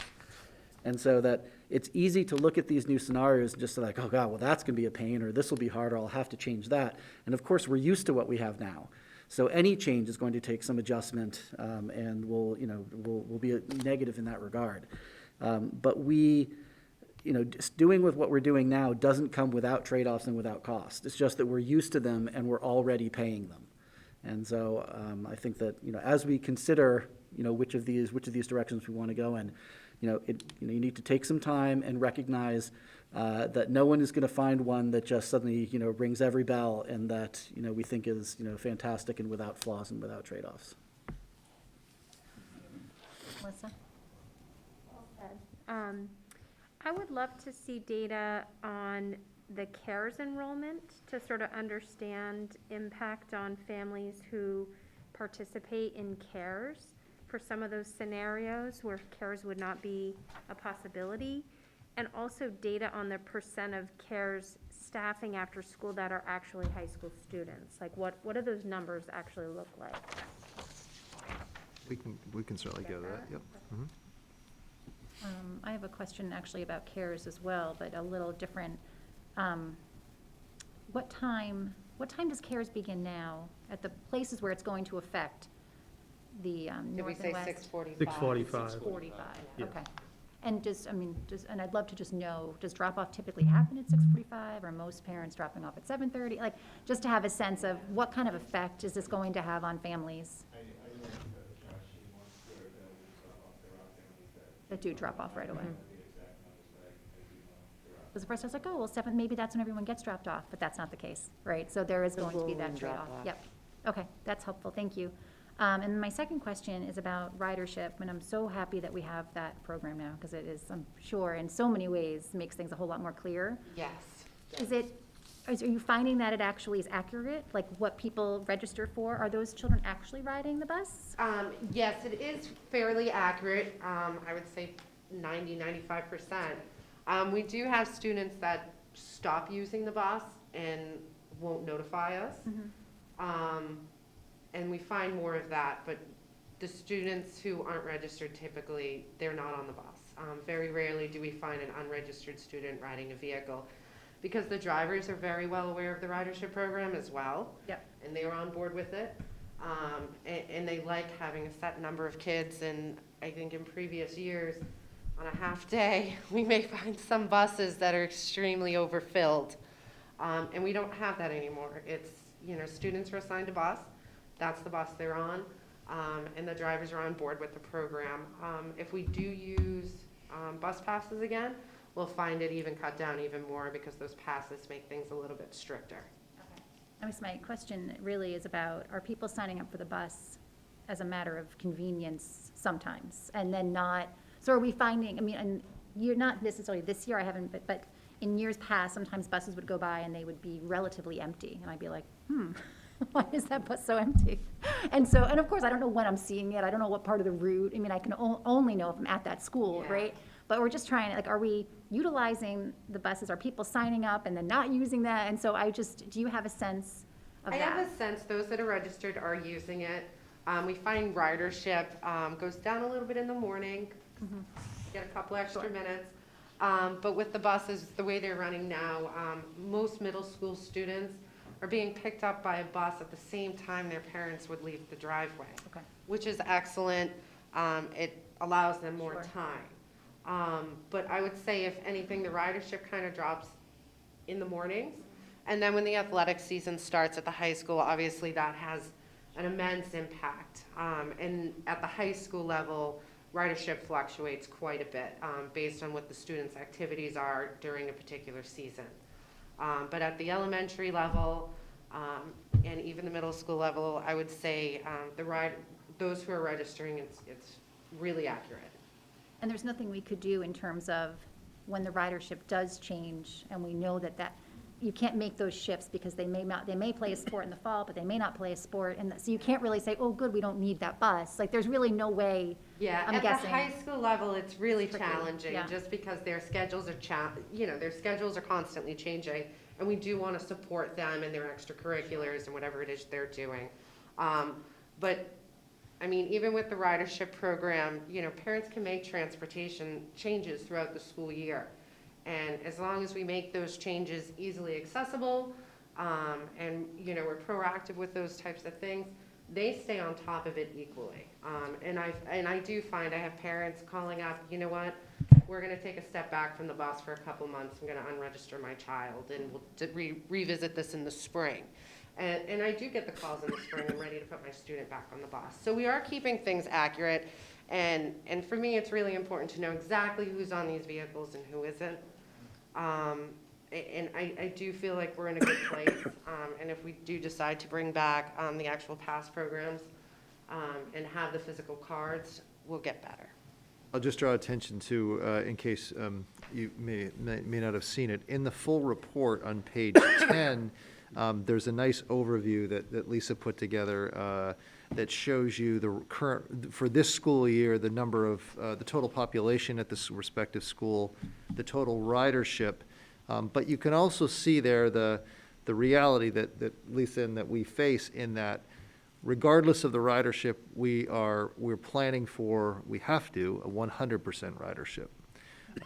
And so that it's easy to look at these new scenarios and just say like, oh God, well, that's gonna be a pain, or this will be hard, or I'll have to change that. And of course, we're used to what we have now. So any change is going to take some adjustment, and will be a negative in that regard. But we, just doing with what we're doing now doesn't come without trade-offs and without cost. It's just that we're used to them and we're already paying them. And so I think that, as we consider, which of these directions we want to go in, you need to take some time and recognize that no one is going to find one that just suddenly, rings every bell and that, we think is, fantastic and without flaws and without trade-offs. Melissa? I would love to see data on the CARES enrollment to sort of understand impact on families who participate in CARES for some of those scenarios where CARES would not be a possibility, and also data on the percent of CARES staffing after school that are actually high school students. Like what do those numbers actually look like? We can certainly go to that, yep. Mhm. I have a question actually about CARES as well, but a little different. What time does CARES begin now at the places where it's going to affect the Did we north say and west? 6:45? 6:45. 6:45, Yeah. okay. And and I'd love to just know, does drop-off typically happen at 6:45, or most parents dropping off at 7:30? Like, just to have a sense of what kind of effect is this going to have on families that do drop off right away? Because at first I was like, oh, well, maybe that's when everyone gets dropped off, but that's not the case, right? So there is going to be that rolling trade-off. drop-off. Yep. Okay, that's helpful, thank you. And my second question is about ridership, and I'm so happy that we have that program now, because it is, I'm sure, in so many ways, makes things a whole lot more clear. Yes. Are you finding that it actually is accurate, like what people register for? Are those children actually riding the bus? Yes, it is fairly accurate. I would say 95%. We do have students that stop using the bus and won't notify us. And we find more of that, but the students who aren't registered, typically, they're not on the bus. Very rarely do we find an unregistered student riding a vehicle, because the drivers are very well aware of the ridership program as well. Yep. And they are on board with it. And they like having a set number of kids, and I think in previous years, on a half day, we may find some buses that are extremely overfilled. And we don't have that anymore. It's, students are assigned a bus, that's the bus they're on, and the drivers are on board with the program. If we do use bus passes again, we'll find it even cut down even more, because those passes make things a little bit stricter. I guess my question really is about, are people signing up for the bus as a matter of convenience sometimes, and then not, so are we finding, and you're not necessarily this year, I haven't, but in years past, sometimes buses would go by and they would be relatively empty, and I'd be like, why is that bus so empty? And of course, I don't know when I'm seeing it, I don't know what part of the route, I can only know if I'm at that school, Yeah. right? But we're just trying, are we utilizing the buses, are people signing up and then not using that? And so do you have a sense of I that? have a sense those that are registered are using it. We find ridership goes down a little bit in the morning, get a couple extra minutes. But with the buses, the way they're running now, most middle school students are being picked up by a bus at the same time their parents would leave the driveway, which is excellent. It allows them more time. But I would say, if anything, the ridership kind of drops in the mornings. And then when the athletic season starts at the high school, obviously that has an immense impact. And at the high school level, ridership fluctuates quite a bit based on what the students' activities are during a particular season. But at the elementary level and even the middle school level, I would say those who are registering, it's really accurate. And there's nothing we could do in terms of when the ridership does change, and we know that you can't make those shifts because they may play a sport in the fall, but they may not play a sport. And so you can't really say, oh, good, we don't need that bus. Like, there's really no way, Yeah, I'm at guessing. the high school level, it's really Tricky, challenging, yeah. just because their schedules are their schedules are constantly changing, and we do want to support them in their extracurriculars and whatever it is they're doing. But, I mean, even with the ridership program, parents can make transportation changes throughout the school year. And as long as we make those changes easily accessible, and, we're proactive with those types of things, they stay on top of it equally. And I do find I have parents calling up, you know what, we're gonna take a step back from the bus for a couple months, I'm gonna unregister my child, and we'll revisit this in the spring. And I do get the calls in the spring, I'm ready to put my student back on the bus. So we are keeping things accurate, and for me, it's really important to know exactly who's on these vehicles and who isn't. And I do feel like we're in a good place, and if we do decide to bring back the actual pass programs and have the physical cards, we'll get better. I'll just draw attention to, in case you may not have seen it, in the full report on page 10, there's a nice overview that Lisa put together that shows you the current, for this school year, the number of, the total population at this respective school, the total ridership. But you can also see there the reality that Lisa and that we face, in that regardless of the ridership, we're planning for, we have to, a 100% ridership.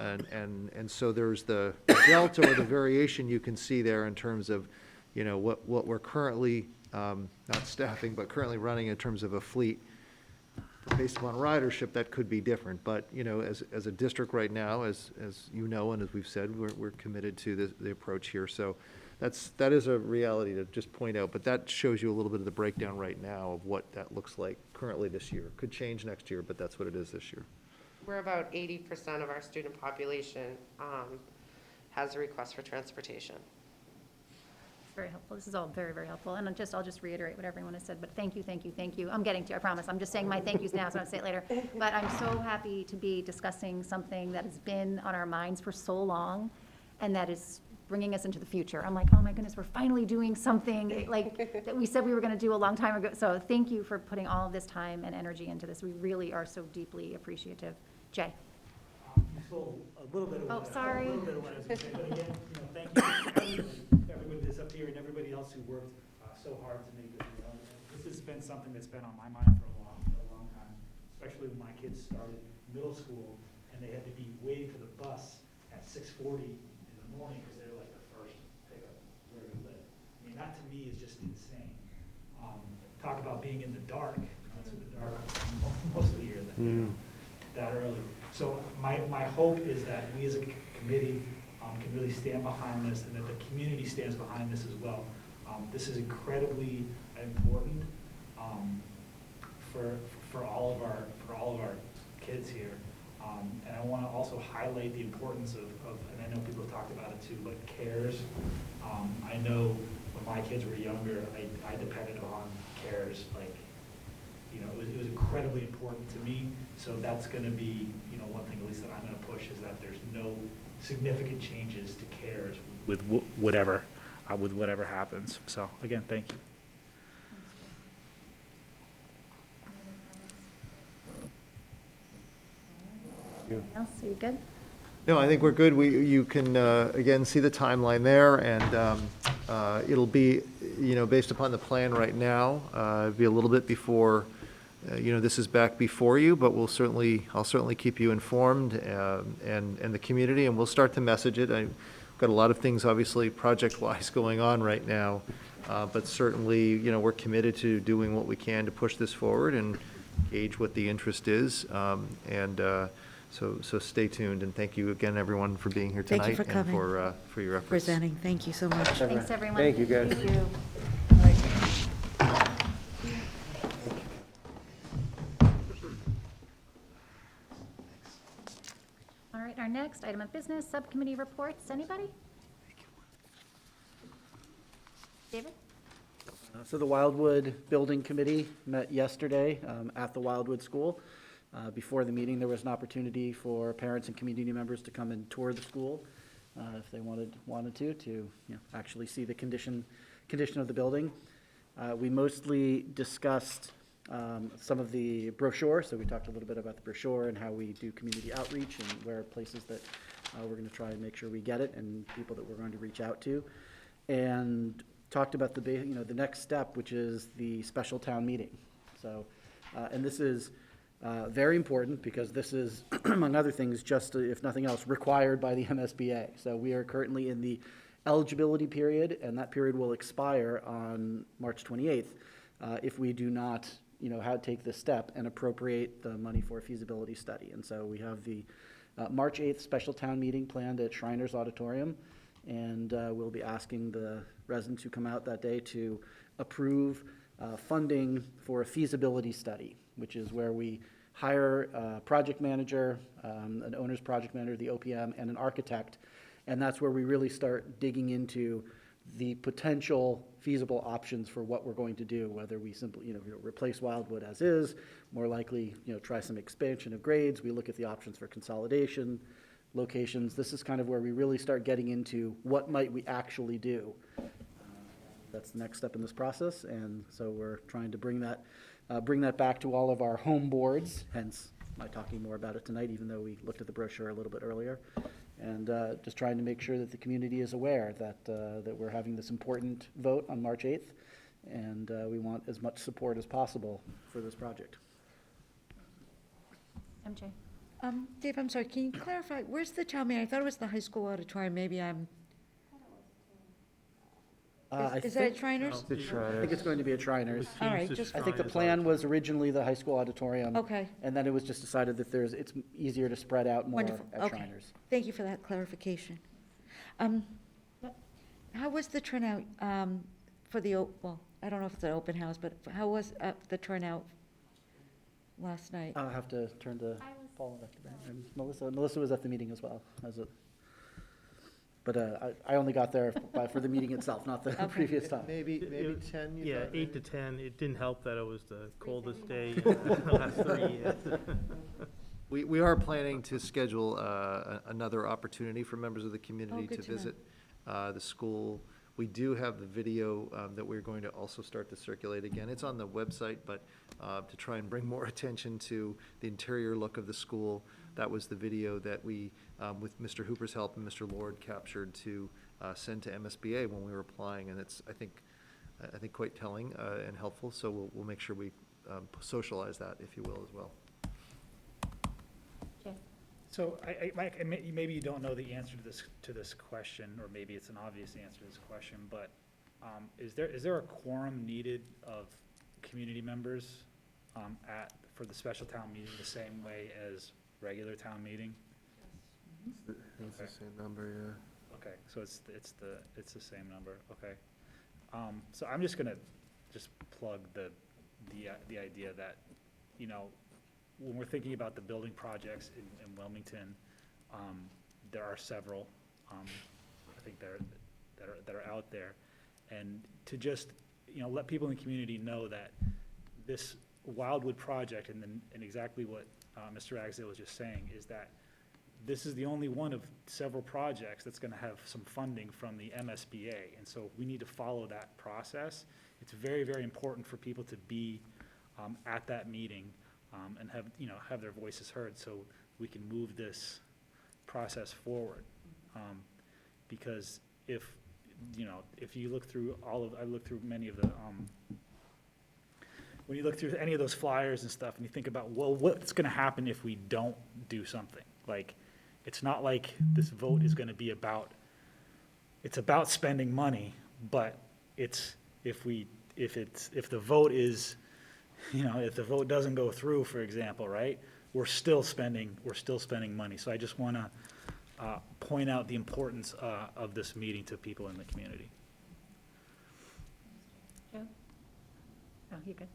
And so there's the delta or the variation you can see there in terms of, what we're currently, not staffing, but currently running in terms of a fleet. Based upon ridership, that could be different, but, as a district right now, as you know, and as we've said, we're committed to the approach here, so that is a reality to just point out, but that shows you a little bit of the breakdown right now of what that looks like currently this year. Could change next year, but that's what it is this year. We're about 80% of our student population has a request for transportation. Very helpful. This is all very, very helpful. And I'll just reiterate what everyone has said, but thank you, thank you, thank you. I'm getting to you, I promise. I'm just saying my thank yous now, so I'll say it later. But I'm so happy to be discussing something that has been on our minds for so long, and that is bringing us into the future. I'm like, oh my goodness, we're finally doing something like that we said we were going to do a long time ago. So thank you for putting all of this time and energy into this. We really are so deeply appreciative. Jay? You stole a little bit of Oh, what sorry. a little bit of what I was going to say, but again, thank you to everybody that's up here and everybody else who worked so hard to make this reality. This has been something that's been on my mind for a long time, especially when my kids started middle school and they had to be waiting for the bus at 6:40 in the morning because they were like the first pickup where we live. I mean, that to me is just insane. Talk about being in the dark. It's in the dark most of the year that early. So my hope is that we as a committee can really stand behind this, and that the community stands behind this as well. This is incredibly important for all of our kids here. And I want to also highlight the importance of, and I know people have talked about it too, but CARES. I know when my kids were younger, I depended on CARES. It was incredibly important to me. So that's going to be, one thing at least that I'm going to push, is that there's no significant changes to CARES with whatever happens. So again, thank you. Else, are you good? No, I think we're good. You can, again, see the timeline there, and it'll be, based upon the plan right now, be a little bit before, this is back before you, but I'll certainly keep you informed, and the community, and we'll start to message it. I've got a lot of things, obviously, project-wise going on right now, but certainly, we're committed to doing what we can to push this forward and gauge what the interest is, So stay tuned, and thank you again, everyone, for being here tonight. Thank you for coming. And for your efforts. Presenting. Thank you so much. Thanks, everyone. Thank you, guys. Thank you. All right, our next item of business, subcommittee reports. Anybody? David? So the Wildwood Building Committee met yesterday at the Wildwood School. Before the meeting, there was an opportunity for parents and community members to come and tour the school. if they wanted to actually see the condition of the building. We mostly discussed some of the brochure, so we talked a little bit about the brochure and how we do community outreach and where places that we're going to try and make sure we get it and people that we're going to reach out to. And talked about the next step, which is the special town meeting. So, and this is very important because this is, among other things, just, if nothing else, required by the MSBA. So we are currently in the eligibility period, and that period will expire on March 28th if we do not, take this step and appropriate the money for a feasibility study. And so we have the March 8th special town meeting planned at Shriners Auditorium, and we'll be asking the residents who come out that day to approve funding for a feasibility study, which is where we hire a project manager, an owner's project manager, the OPM, and an architect. And that's where we really start digging into the potential feasible options for what we're going to do, whether we simply, replace Wildwood as is, more likely, try some expansion of grades. We look at the options for consolidation, locations. This is kind of where we really start getting into what might we actually do. That's the next step in this process, and so we're trying to bring that back to all of our home boards, hence my talking more about it tonight, even though we looked at the brochure a little bit earlier. And just trying to make sure that the community is aware that we're having this important vote on March 8th, and we want as much support as possible for this project. MJ? Dave, I'm sorry, can you clarify, where's the town meeting? I thought it was the high school auditorium, maybe I'm, is that at Shriners? I think it's going to be at Shriners. All right, just, I think the plan was originally the high school auditorium. okay, And then it was just decided that it's easier to spread out more Wonderful. at Okay. Shriners. thank you for that clarification. How was the turnout for the, well, I don't know if it's an open house, but how was the turnout last night? I'll have to turn to Paul and Melissa was at the meeting as well, but I only got there for the meeting itself, not the previous time. Maybe 10, you Yeah, thought, 8 to 10. It didn't help that it was the coldest day in the last 3 years. We are planning to schedule another opportunity for members of the community good to to know. visit the school. We do have the video that we're going to also start to circulate again. It's on the website, but to try and bring more attention to the interior look of the school, that was the video that we, with Mr. Hooper's help and Mr. Lord, captured to send to MSBA when we were applying, and it's, I think quite telling and helpful, so we'll make sure we socialize that, if you will, as well. So maybe you don't know the answer to this question, or maybe it's an obvious answer to this question, but is there a quorum needed of community members for the special town meeting the same way as regular town meeting? It's the same number, yeah. Okay, so it's the same number, okay. So I'm just gonna plug the idea that, when we're thinking about the building projects in Wilmington, there are several, I think that are out there. And to just, let people in the community know that this Wildwood project, and exactly what Mr. Ragsdale was just saying, is that this is the only one of several projects that's gonna have some funding from the MSBA. And so we need to follow that process. It's very, very important for people to be at that meeting and have their voices heard, so we can move this process forward. Because if you look through I looked through many of the, when you look through any of those flyers and stuff, and you think about, well, what's gonna happen if we don't do something? Like, it's not like this vote is gonna be it's about spending money, but if the vote is, if the vote doesn't go through, for example, right, we're still spending money. So I just want to point out the importance of this meeting to people in the community. Joe? Oh, you're good.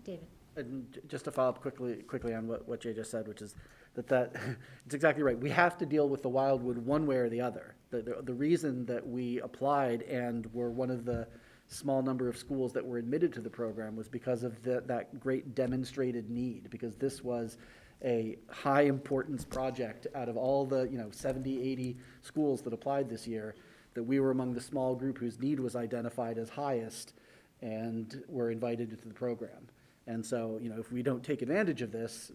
David? And just to follow up quickly on what Jay just said, which is that it's exactly right. We have to deal with the Wildwood one way or the other. The reason that we applied and were one of the small number of schools that were admitted to the program was because of that great demonstrated need, because this was a high importance project out of all the, 70, 80 schools that applied this year, that we were among the small group whose need was identified as highest and were invited into the program. And so, if we don't take advantage of this,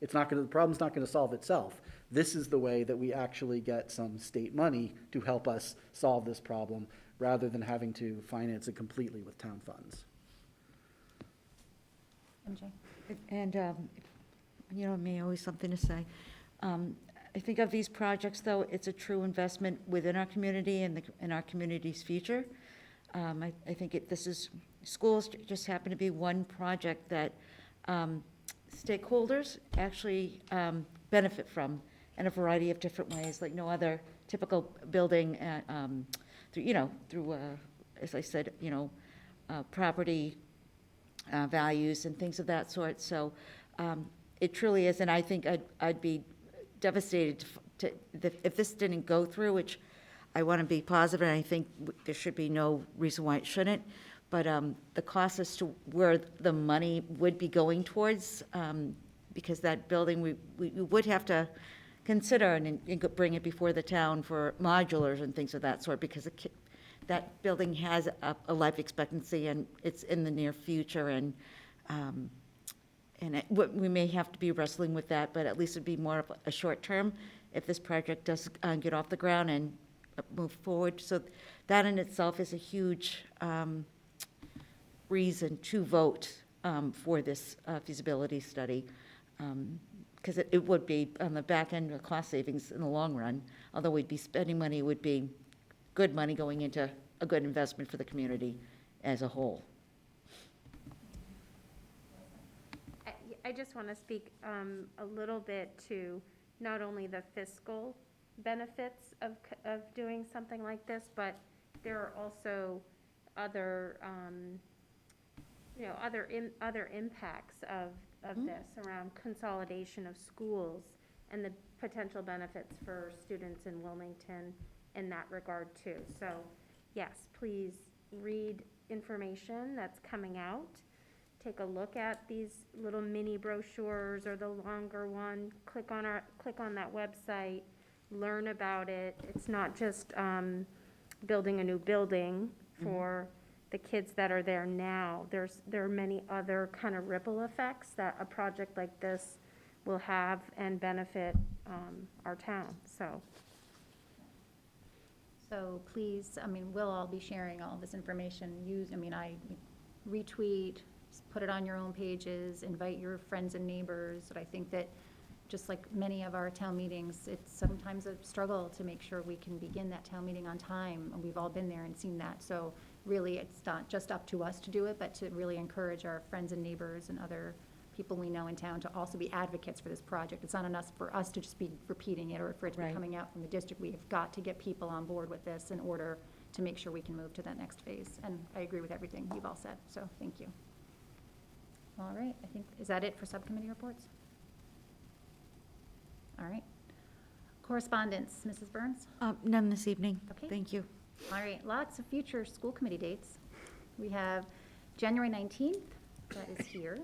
it's not gonna, the problem's not gonna solve itself. This is the way that we actually get some state money to help us solve this problem, rather than having to finance it completely with town funds. MJ? And, me, always something to say. I think of these projects, though, it's a true investment within our community and in our community's future. I think this is, schools just happen to be one project that stakeholders actually benefit from in a variety of different ways, like no other typical building, through, as I said, property values and things of that sort. So it truly is, and I think I'd be devastated if this didn't go through, which I want to be positive, and I think there should be no reason why it shouldn't. But the cost as to where the money would be going towards, because that building, we would have to consider and bring it before the town for modulars and things of that sort, because that building has a life expectancy, and it's in the near future, and we may have to be wrestling with that, but at least it'd be more of a short term if this project does get off the ground and move forward. So that in itself is a huge reason to vote for this feasibility study, because it would be on the back end of cost savings in the long run. Although we'd be spending money, it would be good money going into a good investment for the community as a whole. I just want to speak a little bit to not only the fiscal benefits of doing something like this, but there are also other, other impacts of this around consolidation of schools and the potential benefits for students in Wilmington in that regard too. So yes, please read information that's coming out. Take a look at these little mini brochures or the longer one. Click on that website, learn about it. It's not just building a new building for the kids that are there now. There are many other kind of ripple effects that a project like this will have and benefit our town. So please, we'll all be sharing all this information. I retweet, put it on your own pages, invite your friends and neighbors. But I think that, just like many of our town meetings, it's sometimes a struggle to make sure we can begin that town meeting on time. And we've all been there and seen that. So really, it's not just up to us to do it, but to really encourage our friends and neighbors and other people we know in town to also be advocates for this project. It's not enough for us to just be repeating it or for it to be coming out from the district. We have got to get people on board with this in order to make sure we can move to that next phase. And I agree with everything you've all said, so thank you. All right, I think, is that it for subcommittee reports? All right. Correspondence, Mrs. Burns? None this evening. Okay. Thank you. All right, lots of future school committee dates. We have January 19th, that is here.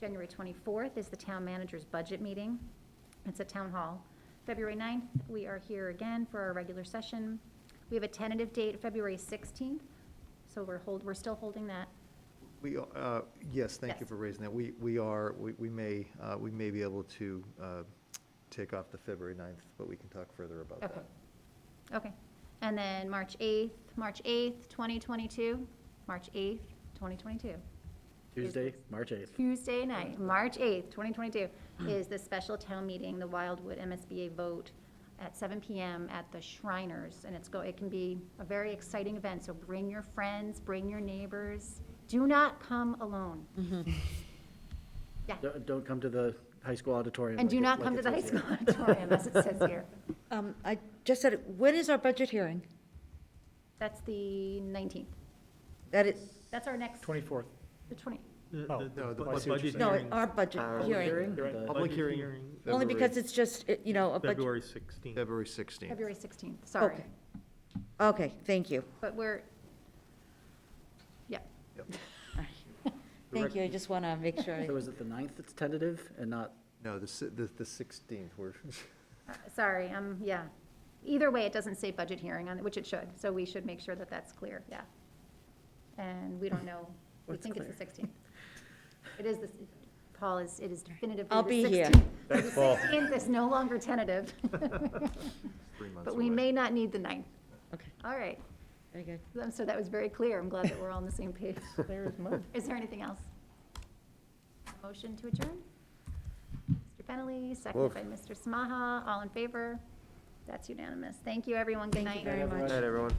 January 24th is the town manager's budget meeting. It's at Town Hall. February 9th, we are here again for our regular session. We have a tentative date, February 16th, so we're still holding that. Yes, thank you Yes. for raising that. We may be able to take off the February 9th, but we can talk further about Okay. that. Okay. And then March 8th, 2022, March 8th, 2022. Tuesday, March 8th. Tuesday night, March 8th, 2022, is the special town meeting, the Wildwood MSBA vote at 7 PM at the Shriners. And it can be a very exciting event, so bring your friends, bring your neighbors. Do not come alone. Yeah. Don't come to the high school auditorium. And do like not it- come to like the it high says school here. auditorium, as it says here. I just said, when is our budget hearing? That's the 19th. That is, That's our next, 24th. the 20th. Oh, no, the I see what you're budget no, hearing. our budget hearing. Hearing? You're right. The- Public Budget hearing. Only because it's just, a budget. February 16th. February 16th. February 16th, sorry. Okay. Okay, thank you. But yeah. Thank you, I just want to make sure. So is it the 9th that's tentative and not No, the 16th, we're, Sorry, yeah. Either way, it doesn't say budget hearing on it, which it should, so we should make sure that that's clear, yeah. And we don't know, we What's think it's the 16th. It is Paul, it is definitively the 16th. I'll be here. Thanks, Paul. The 16th is no longer tentative. 3 months But we away. may not need the 9th. Okay, All right, very good. so that was very clear, I'm glad that we're all on the same page. Clear as mud. Is there anything else? Motion to adjourn? Mr. Fennelly, seconded by Mr. Smaha, all in favor? That's unanimous. Thank you, everyone, good night. Very much. Good night, everyone.